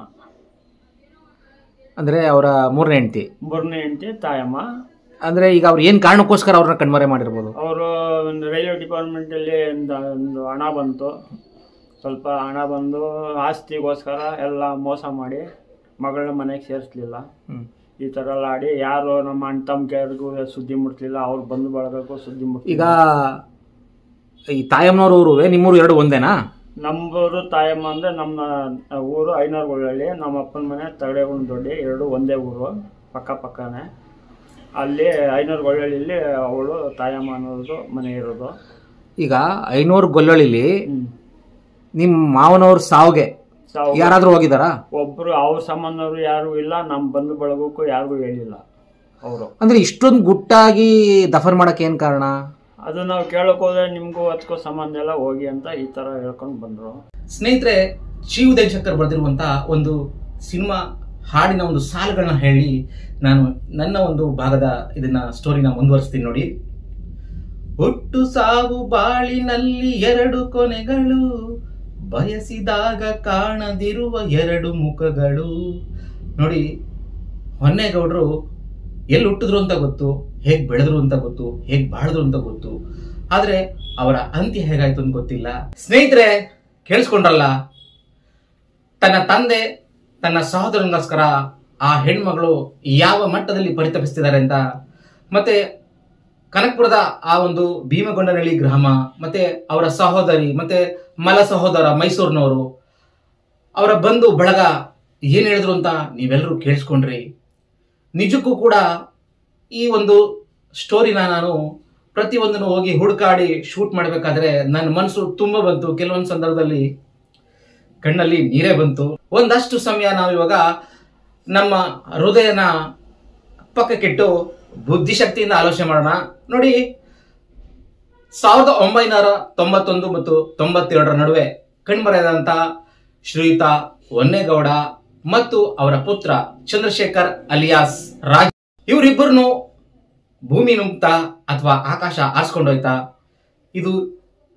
S1: ಅಂದ್ರೆ ಅವರ ಮೂರನೇ ಹೆಂಡತಿ
S7: ತಾಯಮ್ಮ.
S1: ಅಂದ್ರೆ ಈಗ ಅವ್ರು ಏನ್ ಕಾರಣಕ್ಕೋಸ್ಕರ ಅವ್ರನ್ನ ಕಣ್ಮರೆ ಮಾಡಿರ್ಬೋದು?
S7: ಅವರು ಒಂದು ರೈಲ್ವೆ ಡಿಪಾರ್ಟ್ಮೆಂಟ್ ಅಲ್ಲಿ ಒಂದು ಹಣ ಬಂತು, ಸ್ವಲ್ಪ ಹಣ ಬಂದು ಆಸ್ತಿಗೋಸ್ಕರ ಎಲ್ಲ ಮೋಸ ಮಾಡಿ ಮಗಳನ್ನ ಮನೆಗೆ ಸೇರಿಸ್ಲಿಲ್ಲ. ಈ ತರ ಎಲ್ಲ ಆಡಿ ಯಾರು ನಮ್ಮ ಅಣ್ಣ ತಮ್ಮರಿಗೂ ಸುದ್ದಿ ಮುಟ್ಲಿಲ್ಲ, ಅವ್ರು ಬಂದು ಬಳಗಕ್ಕೂ ಸುದ್ದಿ ಮುಟ್ಲಿಲ್ಲ.
S1: ಈಗ ಈ ತಾಯಮ್ಮನವ್ರ ಊರು ನಿಮ್ಮೂರು ಎರಡು ಒಂದೇನಾ?
S7: ನಮ್ಮೂರು ತಾಯಮ್ಮ ಅಂದ್ರೆ ನಮ್ಮ ಊರು ಐನೂರುಗಳಲ್ಲಿ, ನಮ್ಮ ಅಪ್ಪನ ಮನೆ ತಗಡೆಗುಂಡ ದೊಡ್ಡಿ, ಎರಡು ಒಂದೇ ಊರು, ಪಕ್ಕನೇ. ಅಲ್ಲಿ ಐನೂರುಗಳಲ್ಲಿ ಅವಳು ತಾಯಮ್ಮ ಅನ್ನೋದು ಮನೆ ಇರೋದು.
S1: ಈಗ ಐನೂರು ಗೊಲ್ಲಳಿಲಿ ನಿಮ್ಮ ಮಾವನವ್ರ ಸಾವಿಗೆ ಯಾರಾದ್ರೂ ಹೋಗಿದಾರಾ?
S7: ಒಬ್ರು ಅವ್ರ ಸಂಬಂಧವ್ರು ಯಾರು ಇಲ್ಲ, ನಮ್ ಬಂಧು ಬಳಗಕ್ಕೂ ಯಾರಿಗೂ ಹೇಳಿಲ್ಲ ಅವರು.
S1: ಅಂದ್ರೆ ಇಷ್ಟೊಂದು ಗುಟ್ಟಾಗಿ ದಫನ್ ಮಾಡಕ್ ಏನ್ ಕಾರಣ?
S7: ಅದು ನಾವು ಕೇಳಕ್ ಹೋದ್ರೆ ನಿಮ್ಗೂ ಅದಕ್ಕೂ ಸಂಬಂಧ ಎಲ್ಲ ಹೋಗಿ ಅಂತ ಈ ತರ ಹೇಳ್ಕೊಂಡು ಬಂದ್ರು.
S1: ಸ್ನೇಹಿತರೆ, ಜಿ ಉದಯಶಂಕರ್ ಬರೆದಿರುವಂತ ಒಂದು ಸಿನಿಮಾ ಹಾಡಿನ ಒಂದು ಸಾಲುಗಳನ್ನ ಹೇಳಿ ನಾನು ನನ್ನ ಒಂದು ಭಾಗದ ಇದನ್ನ ಸ್ಟೋರಿನ ಮುಂದುವರಿಸ್ತೀನಿ ನೋಡಿ. ಹುಟ್ಟು ಸಾವು ಬಾಳಿನಲ್ಲಿ 2 ಕೊನೆಗಳು, ಬಯಸಿದಾಗ ಕಾಣದಿರುವ 2 ಮುಖಗಳು. ನೋಡಿ, ಹೊನ್ನೇಗೌಡರು ಎಲ್ಲಿ ಹುಟ್ಟಿದ್ರು ಅಂತ ಗೊತ್ತು, ಹೇಗ್ ಬೆಳೆದ್ರು ಅಂತ ಗೊತ್ತು, ಹೇಗ್ ಬಾಳಿದ್ರು ಅಂತ ಗೊತ್ತು, ಆದ್ರೆ ಅವರ ಅಂತ್ಯ ಹೇಗಾಯ್ತು ಅಂತ ಗೊತ್ತಿಲ್ಲ. ಸ್ನೇಹಿತರೆ, ಕೇಳಿಸ್ಕೊಂಡ್ರಲ್ಲ, ತನ್ನ ತಂದೆ ತನ್ನ ಸಹೋದರನಿಗೋಸ್ಕರ ಆ ಹೆಣ್ಮಗಳು ಯಾವ ಮಟ್ಟದಲ್ಲಿ ಪರಿತಪಿಸ್ತಿದ್ದಾರೆ ಅಂತ. ಮತ್ತೆ ಕನಕಪುರದ ಆ ಒಂದು ಭೀಮಗೊಂಡನಹಳ್ಳಿ ಗ್ರಾಮ, ಮತ್ತೆ ಅವರ ಸಹೋದರಿ, ಮತ್ತೆ ಮಲ ಸಹೋದರ ಮೈಸೂರಿನವರು, ಅವರ ಬಂಧು ಬಳಗ ಏನ್ ಹೇಳಿದ್ರು ಅಂತ ನೀವೆಲ್ಲರೂ ಕೇಳಿಸ್ಕೊಂಡ್ರಿ. ನಿಜಕ್ಕೂ ಕೂಡ ಈ ಒಂದು ಸ್ಟೋರಿನ ನಾನು ಪ್ರತಿಯೊಂದನ್ನು ಹೋಗಿ ಹುಡುಕಾಡಿ ಶೂಟ್ ಮಾಡಬೇಕಾದ್ರೆ ನನ್ನ ಮನಸ್ಸು ತುಂಬ ಬಂತು. ಕೆಲವೊಂದು ಸಂದರ್ಭದಲ್ಲಿ ಕಣ್ಣಲ್ಲಿ ನೀರೇ ಬಂತು. ಒಂದಷ್ಟು ಸಮಯ ನಾವಿವಾಗ ನಮ್ಮ ಹೃದಯನ ಪಕ್ಕಕ್ಕಿಟ್ಟು ಬುದ್ಧಿಶಕ್ತಿಯಿಂದ ಆಲೋಚನೆ ಮಾಡೋಣ. ನೋಡಿ, 1991 ಮತ್ತು 92 ನಡುವೆ ಕಣ್ಮರೆಯಾದಂತ ಶ್ರೀಯುತ ಹೊನ್ನೇಗೌಡ ಮತ್ತು ಅವರ ಪುತ್ರ ಚಂದ್ರಶೇಖರ್ ಅಲಿಯಾಸ್ ರಾಜ್, ಇವರಿಬ್ಬರನ್ನು ಭೂಮಿ ನುಗ್ತಾ ಅಥವಾ ಆಕಾಶ ಆರಿಸ್ಕೊಂಡೋಯ್ತಾ? ಇದು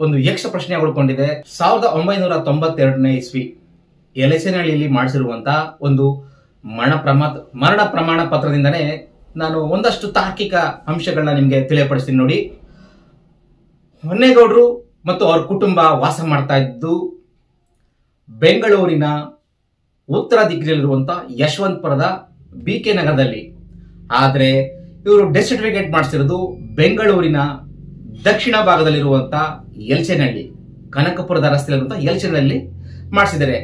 S1: ಒಂದು ಯಕ್ಷ ಪ್ರಶ್ನೆ ಉಳ್ಕೊಂಡಿದೆ. 1992ನೇ ಇಸ್ವಿ ಯಲಚೇನಹಳ್ಳಿಯಲ್ಲಿ ಮಾಡಿಸಿರುವಂತ ಒಂದು ಮರಣ ಪ್ರಮಾಣ ಪತ್ರದಿಂದನೇ ನಾನು ಒಂದಷ್ಟು ತಾರ್ಕಿಕ ಅಂಶಗಳನ್ನ ನಿಮ್ಗೆ ತಿಳಿಯಪಡಿಸ್ತೀನಿ ನೋಡಿ. ಹೊನ್ನೇಗೌಡರು ಮತ್ತು ಅವ್ರ ಕುಟುಂಬ ವಾಸ ಮಾಡ್ತಾ ಇದ್ದು ಬೆಂಗಳೂರಿನ ಉತ್ತರ ದಿಕ್ಕಿನಲ್ಲಿರುವಂತ ಯಶವಂತಪುರದ BK ನಗರದಲ್ಲಿ. ಆದ್ರೆ ಇವರು ಡೆತ್ ಸರ್ಟಿಫಿಕೇಟ್ ಮಾಡಿಸಿರೋದು ಬೆಂಗಳೂರಿನ ದಕ್ಷಿಣ ಭಾಗದಲ್ಲಿರುವಂತ ಯಲಚೇನಹಳ್ಳಿ, ಕನಕಪುರದ ರಸ್ತೆಯಲ್ಲಿರುವಂತ ಯಲಚೇನಹಳ್ಳಿ ಮಾಡಿಸಿದ್ದಾರೆ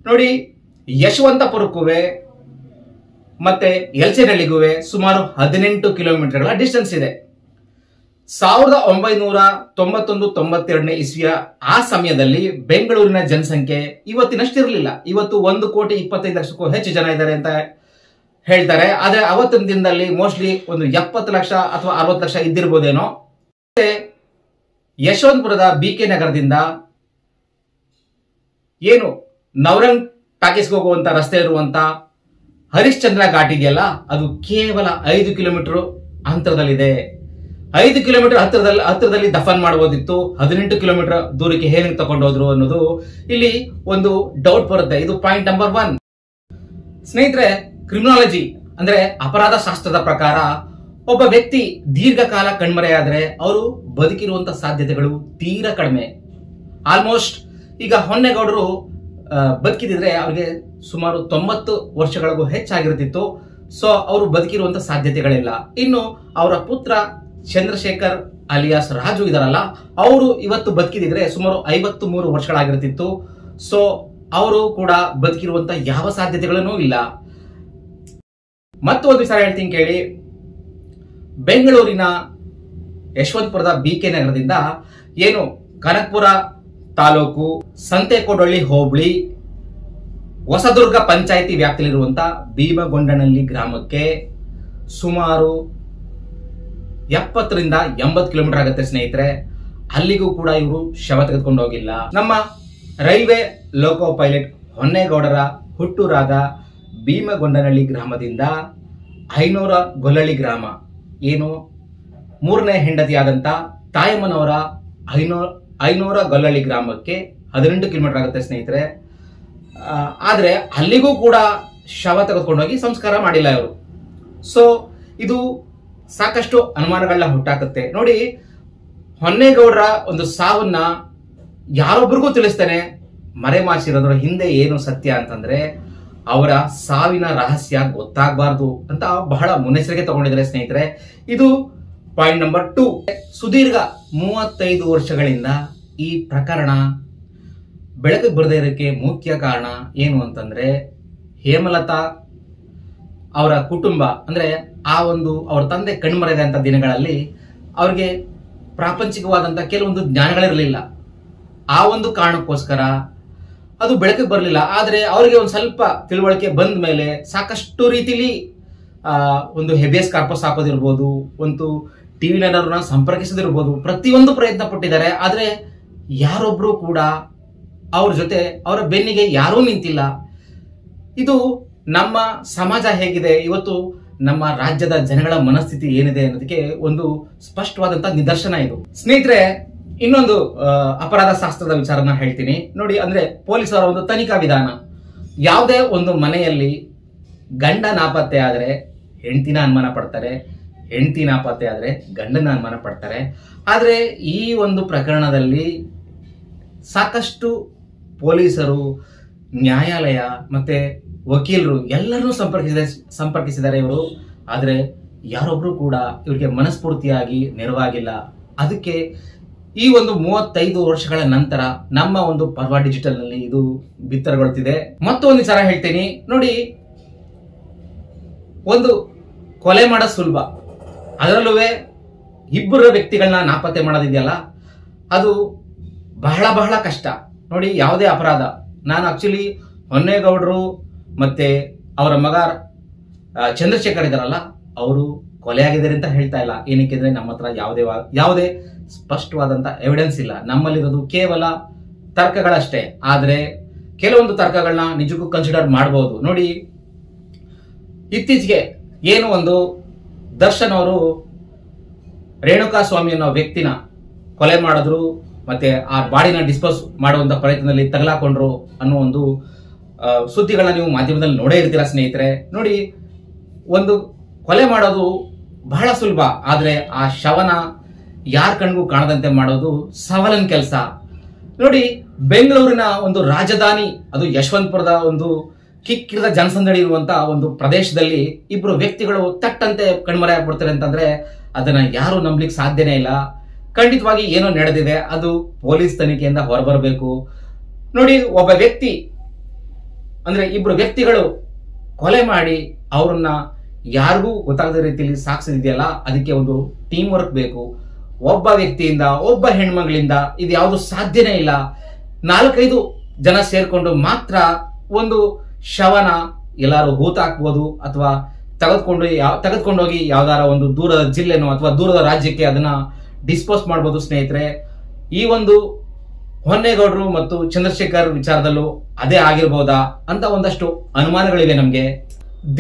S1: ನೋಡಿ. ಯಶವಂತಪುರಕ್ಕೂ ಮತ್ತೆ ಯಲಚೇನಹಳ್ಳಿಗೂ ಸುಮಾರು 18 ಕಿಲೋಮೀಟರ್ಗಳ ಡಿಸ್ಟೆನ್ಸ್ ಇದೆ. 1991-92ನೇ ಇಸ್ವಿಯ ಆ ಸಮಯದಲ್ಲಿ ಬೆಂಗಳೂರಿನ ಜನಸಂಖ್ಯೆ ಇವತ್ತಿನಷ್ಟಿರಲಿಲ್ಲ. ಇವತ್ತು 1,25,00,000ಕ್ಕೂ ಹೆಚ್ಚು ಜನ ಇದ್ದಾರೆ ಅಂತ ಹೇಳ್ತಾರೆ. ಆದ್ರೆ ಅವತ್ತಿನ ದಿನದಲ್ಲಿ ಮೋಸ್ಟ್ಲಿ ಒಂದು 70 ಲಕ್ಷ ಅಥವಾ 60 ಲಕ್ಷ ಇದ್ದಿರ್ಬೋದೇನೋ. ಯಶವಂತಪುರದ BK ನಗರದಿಂದ ಏನು ನವರಂಗ್ ಟಾಕೀಸ್ಗೆ ಹೋಗುವಂತ ರಸ್ತೆ ಇರುವಂತ ಹರಿಶ್ಚಂದ್ರ ಘಾಟ್ ಇದೆಯಲ್ಲ, ಅದು ಕೇವಲ 5 ಕಿಲೋಮೀಟರ್ ಅಂತರದಲ್ಲಿದೆ. 5 ಕಿಲೋಮೀಟರ್ ಹತ್ತಿರದಲ್ಲಿ ದಫನ್ ಮಾಡಬಹುದಿತ್ತು. 18 ಕಿಲೋಮೀಟರ್ ದೂರಕ್ಕೆ ಹೇಗೆ ತಗೊಂಡು ಹೋದ್ರು ಅನ್ನೋದು ಇಲ್ಲಿ ಒಂದು ಡೌಟ್ ಬರುತ್ತೆ. ಇದು ಪಾಯಿಂಟ್ ನಂಬರ್ 1. ಸ್ನೇಹಿತರೆ, ಕ್ರಿಮಿನಾಲಜಿ ಅಂದ್ರೆ ಅಪರಾಧ ಶಾಸ್ತ್ರದ ಪ್ರಕಾರ ಒಬ್ಬ ವ್ಯಕ್ತಿ ದೀರ್ಘಕಾಲ ಕಣ್ಮರೆಯಾದ್ರೆ ಅವರು ಬದುಕಿರುವಂತ ಸಾಧ್ಯತೆಗಳು ತೀರಾ ಕಡಿಮೆ. ಆಲ್ಮೋಸ್ಟ್ ಈಗ ಹೊನ್ನೇಗೌಡರು ಬದುಕಿದ್ರೆ ಅವ್ರಿಗೆ ಸುಮಾರು 90 ವರ್ಷಗಳಿಗೂ ಹೆಚ್ಚಾಗಿರ್ತಿತ್ತು. ಸೊ ಅವರು ಬದುಕಿರುವಂತ ಸಾಧ್ಯತೆಗಳಿಲ್ಲ. ಇನ್ನು ಅವರ ಪುತ್ರ ಚಂದ್ರಶೇಖರ್ ಅಲಿಯಾಸ್ ರಾಜು ಇದಾರಲ್ಲ, ಅವರು ಇವತ್ತು ಬದುಕಿದ್ರೆ ಸುಮಾರು 53 ವರ್ಷಗಳಾಗಿರ್ತಿತ್ತು. ಸೊ ಅವರು ಕೂಡ ಬದುಕಿರುವಂತ ಯಾವ ಸಾಧ್ಯತೆಗಳನ್ನೂ ಇಲ್ಲ. ಮತ್ತು ಒಂದು ವಿಚಾರ ಹೇಳ್ತೀನಿ ಕೇಳಿ. ಬೆಂಗಳೂರಿನ ಯಶವಂತಪುರದ BK ನಗರದಿಂದ ಏನು ಕನಕಪುರ ತಾಲೂಕು ಸಂತೆಕೋಡಳ್ಳಿ ಹೋಬಳಿ ಹೊಸದುರ್ಗ ಪಂಚಾಯಿತಿ ವ್ಯಾಪ್ತಿಯಲ್ಲಿರುವಂತಹ ಭೀಮಗೊಂಡನಹಳ್ಳಿ ಗ್ರಾಮಕ್ಕೆ ಸುಮಾರು 70 ರಿಂದ 80 ಕಿಲೋಮೀಟರ್ ಆಗುತ್ತೆ ಸ್ನೇಹಿತರೆ. ಅಲ್ಲಿಗೂ ಕೂಡ ಇವರು ಶವ ತೆಗೆದುಕೊಂಡು ಹೋಗಿಲ್ಲ. ನಮ್ಮ ರೈಲ್ವೆ ಲೋಕೋ ಪೈಲಟ್ ಹೊನ್ನೇಗೌಡರ ಹುಟ್ಟೂರಾದ ಭೀಮಗೊಂಡನಹಳ್ಳಿ ಗ್ರಾಮದಿಂದ ಐನೂರ ಗೊಲ್ಲಳ್ಳಿ ಗ್ರಾಮ, ಏನು 3ನೇ ಹೆಂಡತಿಯಾದಂತ ತಾಯಮ್ಮನವರ ಐನೂರ ಗೊಲ್ಲಳ್ಳಿ ಗ್ರಾಮಕ್ಕೆ 18 ಕಿಲೋಮೀಟರ್ ಆಗುತ್ತೆ ಸ್ನೇಹಿತರೆ. ಆದ್ರೆ ಅಲ್ಲಿಗೂ ಕೂಡ ಶವ ತೆಗೆದುಕೊಂಡೋಗಿ ಸಂಸ್ಕಾರ ಮಾಡಿಲ್ಲ ಇವರು. ಸೊ ಇದು ಸಾಕಷ್ಟು ಅನುಮಾನಗಳನ್ನ ಹುಟ್ಟಾಕುತ್ತೆ. ನೋಡಿ, ಹೊನ್ನೇಗೌಡರ ಒಂದು ಸಾವನ್ನ ಯಾರೊಬ್ಬರಿಗೂ ತಿಳಿಸ್ತಾನೆ ಮರೆಮಾಚಿರೋದ್ರ ಹಿಂದೆ ಏನು ಸತ್ಯ ಅಂತಂದ್ರೆ ಅವರ ಸಾವಿನ ರಹಸ್ಯ ಗೊತ್ತಾಗಬಾರ್ದು ಅಂತ ಬಹಳ ಮುನ್ನೆಚ್ಚರಿಕೆ ತಗೊಂಡಿದ್ದಾರೆ ಸ್ನೇಹಿತರೆ. ಇದು ಪಾಯಿಂಟ್ ನಂಬರ್ 2. ಸುದೀರ್ಘ 35 ವರ್ಷಗಳಿಂದ ಈ ಪ್ರಕರಣ ಬೆಳಕಿಗೆ ಬರದೇ ಇರೋಕ್ಕೆ ಮುಖ್ಯ ಕಾರಣ ಏನು ಅಂತಂದ್ರೆ ಹೇಮಲತಾ ಅವರ ಕುಟುಂಬ, ಅಂದ್ರೆ ಅವ್ರ ತಂದೆ ಕಣ್ಮರೆದಂತ ದಿನಗಳಲ್ಲಿ ಅವ್ರಿಗೆ ಪ್ರಾಪಂಚಿಕವಾದಂತ ಕೆಲವೊಂದು ಜ್ಞಾನಗಳಿರಲಿಲ್ಲ. ಆ ಒಂದು ಕಾರಣಕ್ಕೋಸ್ಕರ ಅದು ಬೆಳಕಿಗೆ ಬರಲಿಲ್ಲ. ಆದ್ರೆ ಅವರಿಗೆ ಒಂದು ಸ್ವಲ್ಪ ತಿಳುವಳಿಕೆ ಬಂದ ಮೇಲೆ ಸಾಕಷ್ಟು ರೀತಿಲಿ ಒಂದು ಹೆಬಿಯಸ್ ಕಾರ್ಪಸ್ ಹಾಕೋದಿರ್ಬೋದು, ಒಂದು ಟಿವಿ ನೈನವ್ರನ್ನ ಸಂಪರ್ಕಿಸೋದಿರ್ಬೋದು, ಪ್ರತಿಯೊಂದು ಪ್ರಯತ್ನ ಪಟ್ಟಿದ್ದಾರೆ. ಆದ್ರೆ ಯಾರೊಬ್ರು ಕೂಡ ಅವ್ರ ಜೊತೆ ಅವರ ಬೆನ್ನಿಗೆ ಯಾರೂ ನಿಂತಿಲ್ಲ. ಇದು ನಮ್ಮ ಸಮಾಜ ಹೇಗಿದೆ, ಇವತ್ತು ನಮ್ಮ ರಾಜ್ಯದ ಜನಗಳ ಮನಸ್ಥಿತಿ ಏನಿದೆ ಅನ್ನೋದಕ್ಕೆ ಒಂದು ಸ್ಪಷ್ಟವಾದಂತ ನಿದರ್ಶನ ಇದು ಸ್ನೇಹಿತರೆ. ಇನ್ನೊಂದು ಅಪರಾಧ ಶಾಸ್ತ್ರದ ವಿಚಾರನ ಹೇಳ್ತೀನಿ ನೋಡಿ. ಅಂದ್ರೆ ಪೊಲೀಸರ ಒಂದು ತನಿಖಾ ವಿಧಾನ, ಯಾವುದೇ ಒಂದು ಮನೆಯಲ್ಲಿ ಗಂಡ ನಾಪತ್ತೆ ಆದ್ರೆ ಹೆಂಡತಿನ ಅನುಮಾನ ಪಡ್ತಾರೆ, ಹೆಂಡತಿ ನಾಪತ್ತೆ ಆದ್ರೆ ಗಂಡನ ಅನುಮಾನ ಪಡ್ತಾರೆ. ಆದ್ರೆ ಈ ಒಂದು ಪ್ರಕರಣದಲ್ಲಿ ಸಾಕಷ್ಟು ಪೊಲೀಸರು, ನ್ಯಾಯಾಲಯ ಮತ್ತೆ ವಕೀಲರು ಎಲ್ಲರೂ ಸಂಪರ್ಕಿಸಿದ್ದಾರೆ ಇವರು. ಆದ್ರೆ ಯಾರೊಬ್ರು ಕೂಡ ಇವರಿಗೆ ಮನಸ್ಫೂರ್ತಿಯಾಗಿ ನೆರವಾಗಿಲ್ಲ. ಅದಕ್ಕೆ ಈ ಒಂದು 35 ವರ್ಷಗಳ ನಂತರ ನಮ್ಮ ಒಂದು ಪರ್ವ ಡಿಜಿಟಲ್ ನಲ್ಲಿ ಇದು ಬಿತ್ತರಗೊಳ್ತಿದೆ. ಮತ್ತೊಂದು ವಿಚಾರ ಹೇಳ್ತೀನಿ ನೋಡಿ. ಒಂದು ಕೊಲೆ ಮಾಡೋದು ಸುಲಭ, ಅದರಲ್ಲೂ ಇಬ್ಬರು ವ್ಯಕ್ತಿಗಳನ್ನ ನಾಪತ್ತೆ ಮಾಡೋದಿದೆಯಲ್ಲ, ಅದು ಬಹಳ ಬಹಳ ಕಷ್ಟ ನೋಡಿ. ಯಾವುದೇ ಅಪರಾಧ, ನಾನು ಆಕ್ಚುಲಿ ಹೊನ್ನೇಗೌಡರು ಮತ್ತೆ ಅವರ ಮಗ ಚಂದ್ರಶೇಖರ್ ಇದಾರಲ್ಲ, ಅವರು ಕೊಲೆಯಾಗಿದ್ದಾರೆ ಅಂತ ಹೇಳ್ತಾ ಇಲ್ಲ. ಏನಕ್ಕೆ ಅಂದ್ರೆ ನಮ್ಮ ಹತ್ರ ಯಾವುದೇ ಸ್ಪಷ್ಟವಾದಂತ ಎವಿಡೆನ್ಸ್ ಇಲ್ಲ. ನಮ್ಮಲ್ಲಿರೋದು ಕೇವಲ ತರ್ಕಗಳಷ್ಟೇ. ಆದ್ರೆ ಕೆಲವೊಂದು ತರ್ಕಗಳನ್ನ ನಿಜಕ್ಕೂ ಕನ್ಸಿಡರ್ ಮಾಡಬಹುದು ನೋಡಿ. ಇತ್ತೀಚೆಗೆ ಏನು ಒಂದು ದರ್ಶನ್ ಅವರು ರೇಣುಕಾ ಸ್ವಾಮಿ ಅನ್ನೋ ವ್ಯಕ್ತಿನ ಕೊಲೆ ಮಾಡಿದ್ರು, ಮತ್ತೆ ಆ ಬಾಡಿನ ಡಿಸ್ಪೋಸ್ ಮಾಡುವಂತ ಪ್ರಯತ್ನದಲ್ಲಿ ತಗಲಾಕೊಂಡ್ರು ಅನ್ನೋ ಒಂದು ಸುದ್ದಿಗಳನ್ನ ನೀವು ಮಾಧ್ಯಮದಲ್ಲಿ ನೋಡೇ ಇರ್ತೀರಾ ಸ್ನೇಹಿತರೆ. ನೋಡಿ, ಒಂದು ಕೊಲೆ ಮಾಡೋದು ಬಹಳ ಸುಲಭ, ಆದ್ರೆ ಆ ಶವನ ಯಾರ ಕಣ್ಗೂ ಕಾಣದಂತೆ ಮಾಡೋದು ಸವಾಲಿನ ಕೆಲಸ ನೋಡಿ. ಬೆಂಗಳೂರಿನ ಒಂದು ರಾಜಧಾನಿ, ಅದು ಯಶವಂತಪುರದ ಒಂದು ಕಿಕ್ಕಿರದ ಜನಸಂದಣಿ ಇರುವಂತ ಒಂದು ಪ್ರದೇಶದಲ್ಲಿ ಇಬ್ರು ವ್ಯಕ್ತಿಗಳು ತಟ್ಟಂತೆ ಕಣ್ಮರೆ ಆಗ್ಬಿಡ್ತಾರೆ ಅಂತಂದ್ರೆ ಅದನ್ನ ಯಾರು ನಂಬಲಿಕ್ಕೆ ಸಾಧ್ಯನೇ ಇಲ್ಲ. ಖಂಡಿತವಾಗಿ ಏನೋ ನಡೆದಿದೆ, ಅದು ಪೊಲೀಸ್ ತನಿಖೆಯಿಂದ ಹೊರಬರಬೇಕು ನೋಡಿ. ಒಬ್ಬ ವ್ಯಕ್ತಿ ಅಂದ್ರೆ ಇಬ್ರು ವ್ಯಕ್ತಿಗಳು ಕೊಲೆ ಮಾಡಿ ಅವ್ರನ್ನ ಯಾರಿಗೂ ಗೊತ್ತಾಗದ ರೀತಿಯಲ್ಲಿ ಸಾಕ್ಸಿದೆಯಲ್ಲ, ಅದಕ್ಕೆ ಒಂದು ಟೀಮ್ ವರ್ಕ್ ಬೇಕು. ಒಬ್ಬ ವ್ಯಕ್ತಿಯಿಂದ, ಒಬ್ಬ ಹೆಣ್ಮಗಳಿಂದ ಇದು ಯಾವುದು ಸಾಧ್ಯನೇ ಇಲ್ಲ. 4-5 ಜನ ಸೇರ್ಕೊಂಡು ಮಾತ್ರ ಒಂದು ಶವನ ಎಲ್ಲಾರು ಹೂತಾಕ್ಬೋದು ಅಥವಾ ತೆಗೆದುಕೊಂಡೋಗಿ ಯಾವ್ದಾರ ಒಂದು ದೂರದ ಜಿಲ್ಲೆನೋ ಅಥವಾ ದೂರದ ರಾಜ್ಯಕ್ಕೆ ಅದನ್ನ ಡಿಸ್ಪೋಸ್ ಮಾಡ್ಬೋದು ಸ್ನೇಹಿತರೆ. ಈ ಒಂದು ಹೊನ್ನೇಗೌಡರು ಮತ್ತು ಚಂದ್ರಶೇಖರ್ ವಿಚಾರದಲ್ಲೂ ಅದೇ ಆಗಿರ್ಬೋದಾ ಅಂತ ಒಂದಷ್ಟು ಅನುಮಾನಗಳಿವೆ ನಮ್ಗೆ.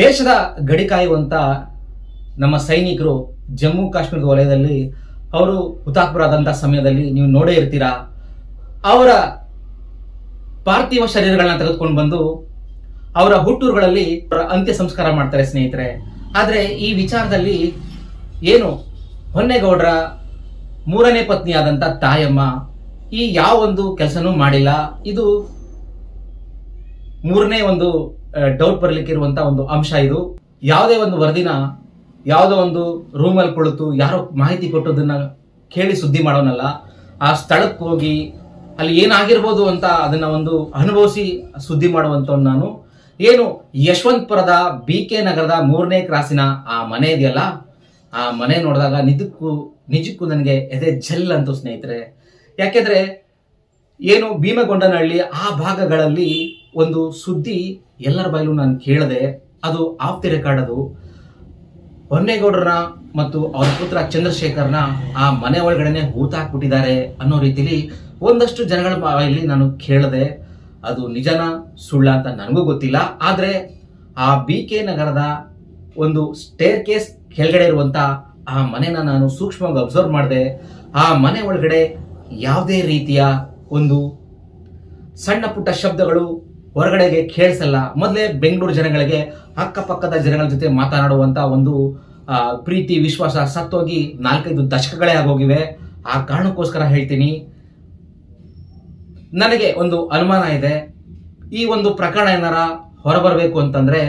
S1: ದೇಶದ ಗಡಿ ಕಾಯುವಂತ ನಮ್ಮ ಸೈನಿಕರು ಜಮ್ಮು ಕಾಶ್ಮೀರದ ವಲಯದಲ್ಲಿ ಅವರು ಹುತಾತ್ಮರಾದಂತ ಸಮಯದಲ್ಲಿ ನೀವು ನೋಡೇ ಇರ್ತೀರಾ. ಅವರ ಪಾರ್ಥಿವ ಶರೀರಗಳನ್ನ ತೆಗೆದುಕೊಂಡು ಬಂದು ಅವರ ಹುಟ್ಟೂರುಗಳಲ್ಲಿ ಅಂತ್ಯ ಸಂಸ್ಕಾರ ಮಾಡ್ತಾರೆ ಸ್ನೇಹಿತರೆ. ಆದ್ರೆ ಈ ವಿಚಾರದಲ್ಲಿ ಏನು ಹೊನ್ನೇಗೌಡರ 3ನೇ ಪತ್ನಿಯಾದಂತ ತಾಯಮ್ಮ ಈ ಯಾವ ಒಂದು ಕೆಲಸನೂ ಮಾಡಿಲ್ಲ. ಇದು 3ನೇ ಒಂದು ಡೌಟ್ ಬರ್ಲಿಕ್ಕೆ ಇರುವಂತ ಒಂದು ಅಂಶ. ಇದು ಯಾವುದೇ ಒಂದು ವರದಿನ ಯಾವುದೋ ಒಂದು ರೂಮಲ್ಲಿ ಕುಳಿತು ಯಾರೋ ಮಾಹಿತಿ ಕೊಟ್ಟದನ್ನ ಕೇಳಿ ಸುದ್ದಿ ಮಾಡೋನಲ್ಲ. ಆ ಸ್ಥಳಕ್ಕೆ ಹೋಗಿ ಅಲ್ಲಿ ಏನಾಗಿರ್ಬೋದು ಅಂತ ಅದನ್ನ ಒಂದು ಅನುಭವಿಸಿ ಸುದ್ದಿ ಮಾಡುವಂತ ನಾನು ಏನು ಯಶವಂತಪುರದ BK ನಗರದ 3ನೇ ಕ್ರಾಸಿನ ಆ ಮನೆ ಇದೆಯಲ್ಲ, ಆ ಮನೆ ನೋಡಿದಾಗ ನಿಜಕ್ಕೂ ನನಗೆ ಎದೆ ಜಲ್ ಅಂತು ಸ್ನೇಹಿತರೆ. ಯಾಕೆಂದ್ರೆ ಏನು ಭೀಮಗೊಂಡನಹಳ್ಳಿ ಆ ಭಾಗಗಳಲ್ಲಿ ಒಂದು ಸುದ್ದಿ ಎಲ್ಲರ ಬಾಯಲ್ಲೂ ನಾನು ಕೇಳಿದೆ. ಅದು ಆಫ್ ದಿ ರೆಕಾರ್ಡ್. ಅದು ಹೊನ್ನೇಗೌಡರನ್ನ ಮತ್ತು ಅವರ ಪುತ್ರ ಚಂದ್ರಶೇಖರ್ನ ಆ ಮನೆ ಒಳಗಡೆನೆ ಹೂತಾಕ್ಬಿಟ್ಟಿದ್ದಾರೆ ಅನ್ನೋ ರೀತಿಲಿ ಒಂದಷ್ಟು ಜನಗಳ ಬಾಯಲ್ಲಿ ನಾನು ಕೇಳಿದೆ. ಅದು ನಿಜನಾ ಸುಳ್ಳ ಅಂತ ನನಗೂ ಗೊತ್ತಿಲ್ಲ. ಆದ್ರೆ ಆ BK ನಗರದ ಒಂದು ಸ್ಟೇರ್ ಕೇಸ್ ಕೆಳಗಡೆ ಇರುವಂತ ಆ ಮನೆನ ನಾನು ಸೂಕ್ಷ್ಮವಾಗಿ ಅಬ್ಸರ್ವ್ ಮಾಡಿದೆ. ಆ ಮನೆ ಒಳಗಡೆ ಯಾವುದೇ ರೀತಿಯ ಒಂದು ಸಣ್ಣ ಪುಟ್ಟ ಶಬ್ದಗಳು ಹೊರಗಡೆಗೆ ಕೇಳಿಸಲ್ಲ. ಮೊದಲೇ ಬೆಂಗಳೂರು ಜನಗಳಿಗೆ ಅಕ್ಕಪಕ್ಕದ ಜನಗಳ ಜೊತೆ ಮಾತನಾಡುವಂತ ಒಂದು ಪ್ರೀತಿ ವಿಶ್ವಾಸ ಸತ್ತೋಗಿ 4-5 ದಶಕಗಳೇ ಆಗೋಗಿವೆ. ಆ ಕಾರಣಕ್ಕೋಸ್ಕರ ಹೇಳ್ತೀನಿ, ನನಗೆ ಒಂದು ಅನುಮಾನ ಇದೆ. ಈ ಒಂದು ಪ್ರಕರಣ ಏನಾರ ಹೊರಬರಬೇಕು ಅಂತಂದ್ರೆ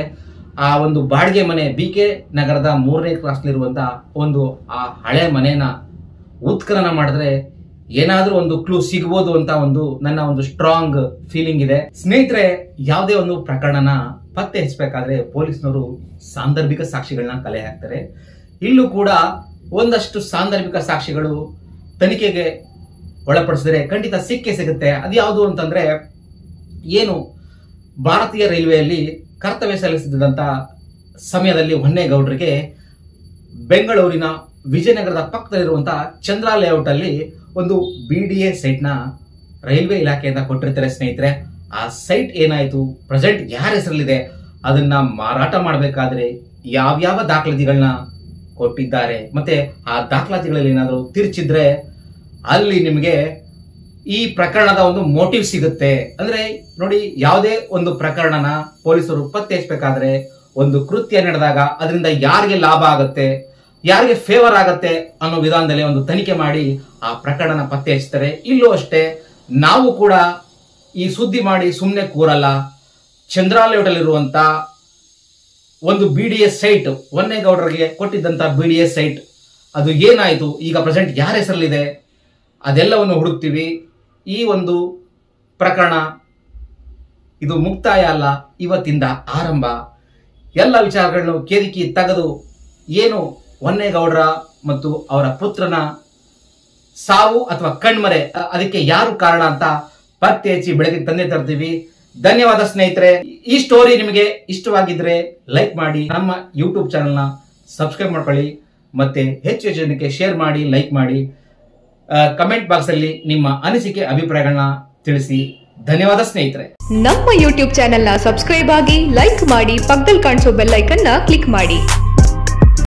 S1: ಆ ಒಂದು ಬಾಡಿಗೆ ಮನೆ BK ನಗರದ 3ನೇ ಕ್ರಾಸ್ನಲ್ಲಿರುವಂತ ಒಂದು ಆ ಹಳೆ ಮನೆನ ಉತ್ಖನನ ಮಾಡಿದ್ರೆ ಏನಾದ್ರೂ ಒಂದು ಕ್ಲೂ ಸಿಗ್ಬೋದು ಅಂತ ನನ್ನ ಒಂದು ಸ್ಟ್ರಾಂಗ್ ಫೀಲಿಂಗ್ ಇದೆ. ಸ್ನೇಹಿತರೆ, ಯಾವುದೇ ಒಂದು ಪ್ರಕರಣನ ಪತ್ತೆ ಹಚ್ಚಬೇಕಾದ್ರೆ ಪೊಲೀಸ್ನವರು ಸಾಂದರ್ಭಿಕ ಸಾಕ್ಷಿಗಳನ್ನ ಕಲೆ ಹಾಕ್ತಾರೆ. ಇಲ್ಲೂ ಕೂಡ ಒಂದಷ್ಟು ಸಾಂದರ್ಭಿಕ ಸಾಕ್ಷಿಗಳು ತನಿಖೆಗೆ ಒಳಪಡಿಸಿದ್ರೆ ಖಂಡಿತ ಸಿಕ್ಕೇ ಸಿಗುತ್ತೆ. ಅದು ಯಾವುದು ಅಂತಂದ್ರೆ, ಏನು ಭಾರತೀಯ ರೈಲ್ವೆಯಲ್ಲಿ ಕರ್ತವ್ಯ ಸಲ್ಲಿಸಿದಂತ ಸಮಯದಲ್ಲಿ ಹೊನ್ನೇಗೌಡರಿಗೆ ಬೆಂಗಳೂರಿನ ವಿಜಯನಗರದ ಪಕ್ಕದಲ್ಲಿರುವಂತಹ ಚಂದ್ರ ಲೇಔಟ್ ಅಲ್ಲಿ ಒಂದು BDA ಸೈಟ್ ನ ರೈಲ್ವೆ ಇಲಾಖೆಯಿಂದ ಕೊಟ್ಟಿರ್ತಾರೆ. ಸ್ನೇಹಿತರೆ, ಆ ಸೈಟ್ ಏನಾಯ್ತು, ಪ್ರೆಸೆಂಟ್ ಯಾರ ಹೆಸರಲ್ಲಿದೆ, ಅದನ್ನ ಮಾರಾಟ ಮಾಡಬೇಕಾದ್ರೆ ಯಾವ್ಯಾವ ದಾಖಲಾತಿಗಳನ್ನ ಕೊಟ್ಟಿದ್ದಾರೆ, ಮತ್ತೆ ಆ ದಾಖಲಾತಿಗಳಲ್ಲಿ ಏನಾದ್ರು ತಿರ್ಚಿದ್ರೆ ಅಲ್ಲಿ ನಿಮಗೆ ಈ ಪ್ರಕರಣದ ಒಂದು ಮೋಟಿವ್ ಸಿಗುತ್ತೆ. ಅಂದ್ರೆ ನೋಡಿ, ಯಾವುದೇ ಒಂದು ಪ್ರಕರಣನ ಪೊಲೀಸರು ಪತ್ತೆ ಹಚ್ಚಬೇಕಾದ್ರೆ ಒಂದು ಕೃತ್ಯ ನಡೆದಾಗ ಅದರಿಂದ ಯಾರಿಗೆ ಲಾಭ ಆಗುತ್ತೆ, ಯಾರಿಗೆ ಫೇವರ್ ಆಗತ್ತೆ ಅನ್ನೋ ವಿಧಾನದಲ್ಲಿ ಒಂದು ತನಿಖೆ ಮಾಡಿ ಆ ಪ್ರಕರಣ ಪತ್ತೆ ಹಚ್ತಾರೆ. ಇಲ್ಲೂ ಅಷ್ಟೇ, ನಾವು ಕೂಡ ಈ ಸುದ್ದಿ ಮಾಡಿ ಸುಮ್ಮನೆ ಕೂರಲ್ಲ. ಚಂದ್ರಾಲೇಔಟಲ್ಲಿರುವಂತ ಒಂದು BDA ಸೈಟ್, ಹೊನ್ನೇಗೌಡರಿಗೆ ಕೊಟ್ಟಿದ್ದಂತ BDA ಸೈಟ್, ಅದು ಏನಾಯ್ತು, ಈಗ ಪ್ರೆಸೆಂಟ್ ಯಾರ ಹೆಸರಲ್ಲಿದೆ, ಅದೆಲ್ಲವನ್ನು ಹುಡುಕ್ತೀವಿ. ಈ ಒಂದು ಪ್ರಕರಣ ಇದು ಮುಕ್ತಾಯ ಅಲ್ಲ, ಇವತ್ತಿಂದ ಆರಂಭ. ಎಲ್ಲ ವಿಚಾರಗಳನ್ನು ಕೇರಿಕಿ ತೆಗೆದು ಏನು ಹೊನ್ನೇಗೌಡರ ಮತ್ತು ಅವರ ಪುತ್ರನ ಸಾವು ಅಥವಾ ಕಣ್ಮರೆ, ಅದಕ್ಕೆ ಯಾರು ಕಾರಣ ಅಂತ ಪತ್ತೆ ಹಚ್ಚಿ ಬೆಳಗ್ಗೆ ತಂದೆ ತರ್ತೀವಿ. ಧನ್ಯವಾದ ಸ್ನೇಹಿತರೆ. ಈ ಸ್ಟೋರಿ ನಿಮಗೆ ಇಷ್ಟವಾಗಿದ್ರೆ ಲೈಕ್ ಮಾಡಿ, ನಮ್ಮ ಯೂಟ್ಯೂಬ್ ಚಾನೆಲ್ನ ಸಬ್ಸ್ಕ್ರೈಬ್ ಮಾಡ್ಕೊಳ್ಳಿ, ಮತ್ತೆ ಹೆಚ್ಚು ಜನಕ್ಕೆ ಶೇರ್ ಮಾಡಿ, ಲೈಕ್ ಮಾಡಿ. ಕಮೆಂಟ್ ಬಾಕ್ಸ್ ಅಲ್ಲಿ ನಿಮ್ಮ ಅನಿಸಿಕೆ ಅಭಿಪ್ರಾಯಗಳನ್ನ ತಿಳಿಸಿ. ಧನ್ಯವಾದ ಸ್ನೇಹಿತರೆ.
S8: ನಮ್ಮ ಯೂಟ್ಯೂಬ್ ಚಾನೆಲ್ನ ಸಬ್ಸ್ಕ್ರೈಬ್ ಆಗಿ, ಲೈಕ್ ಮಾಡಿ, ಪಕ್ಕದಲ್ಲಿ ಕಾಣಿಸೋ ಬೆಲ್ ಐಕನ್ನ ಕ್ಲಿಕ್ ಮಾಡಿ.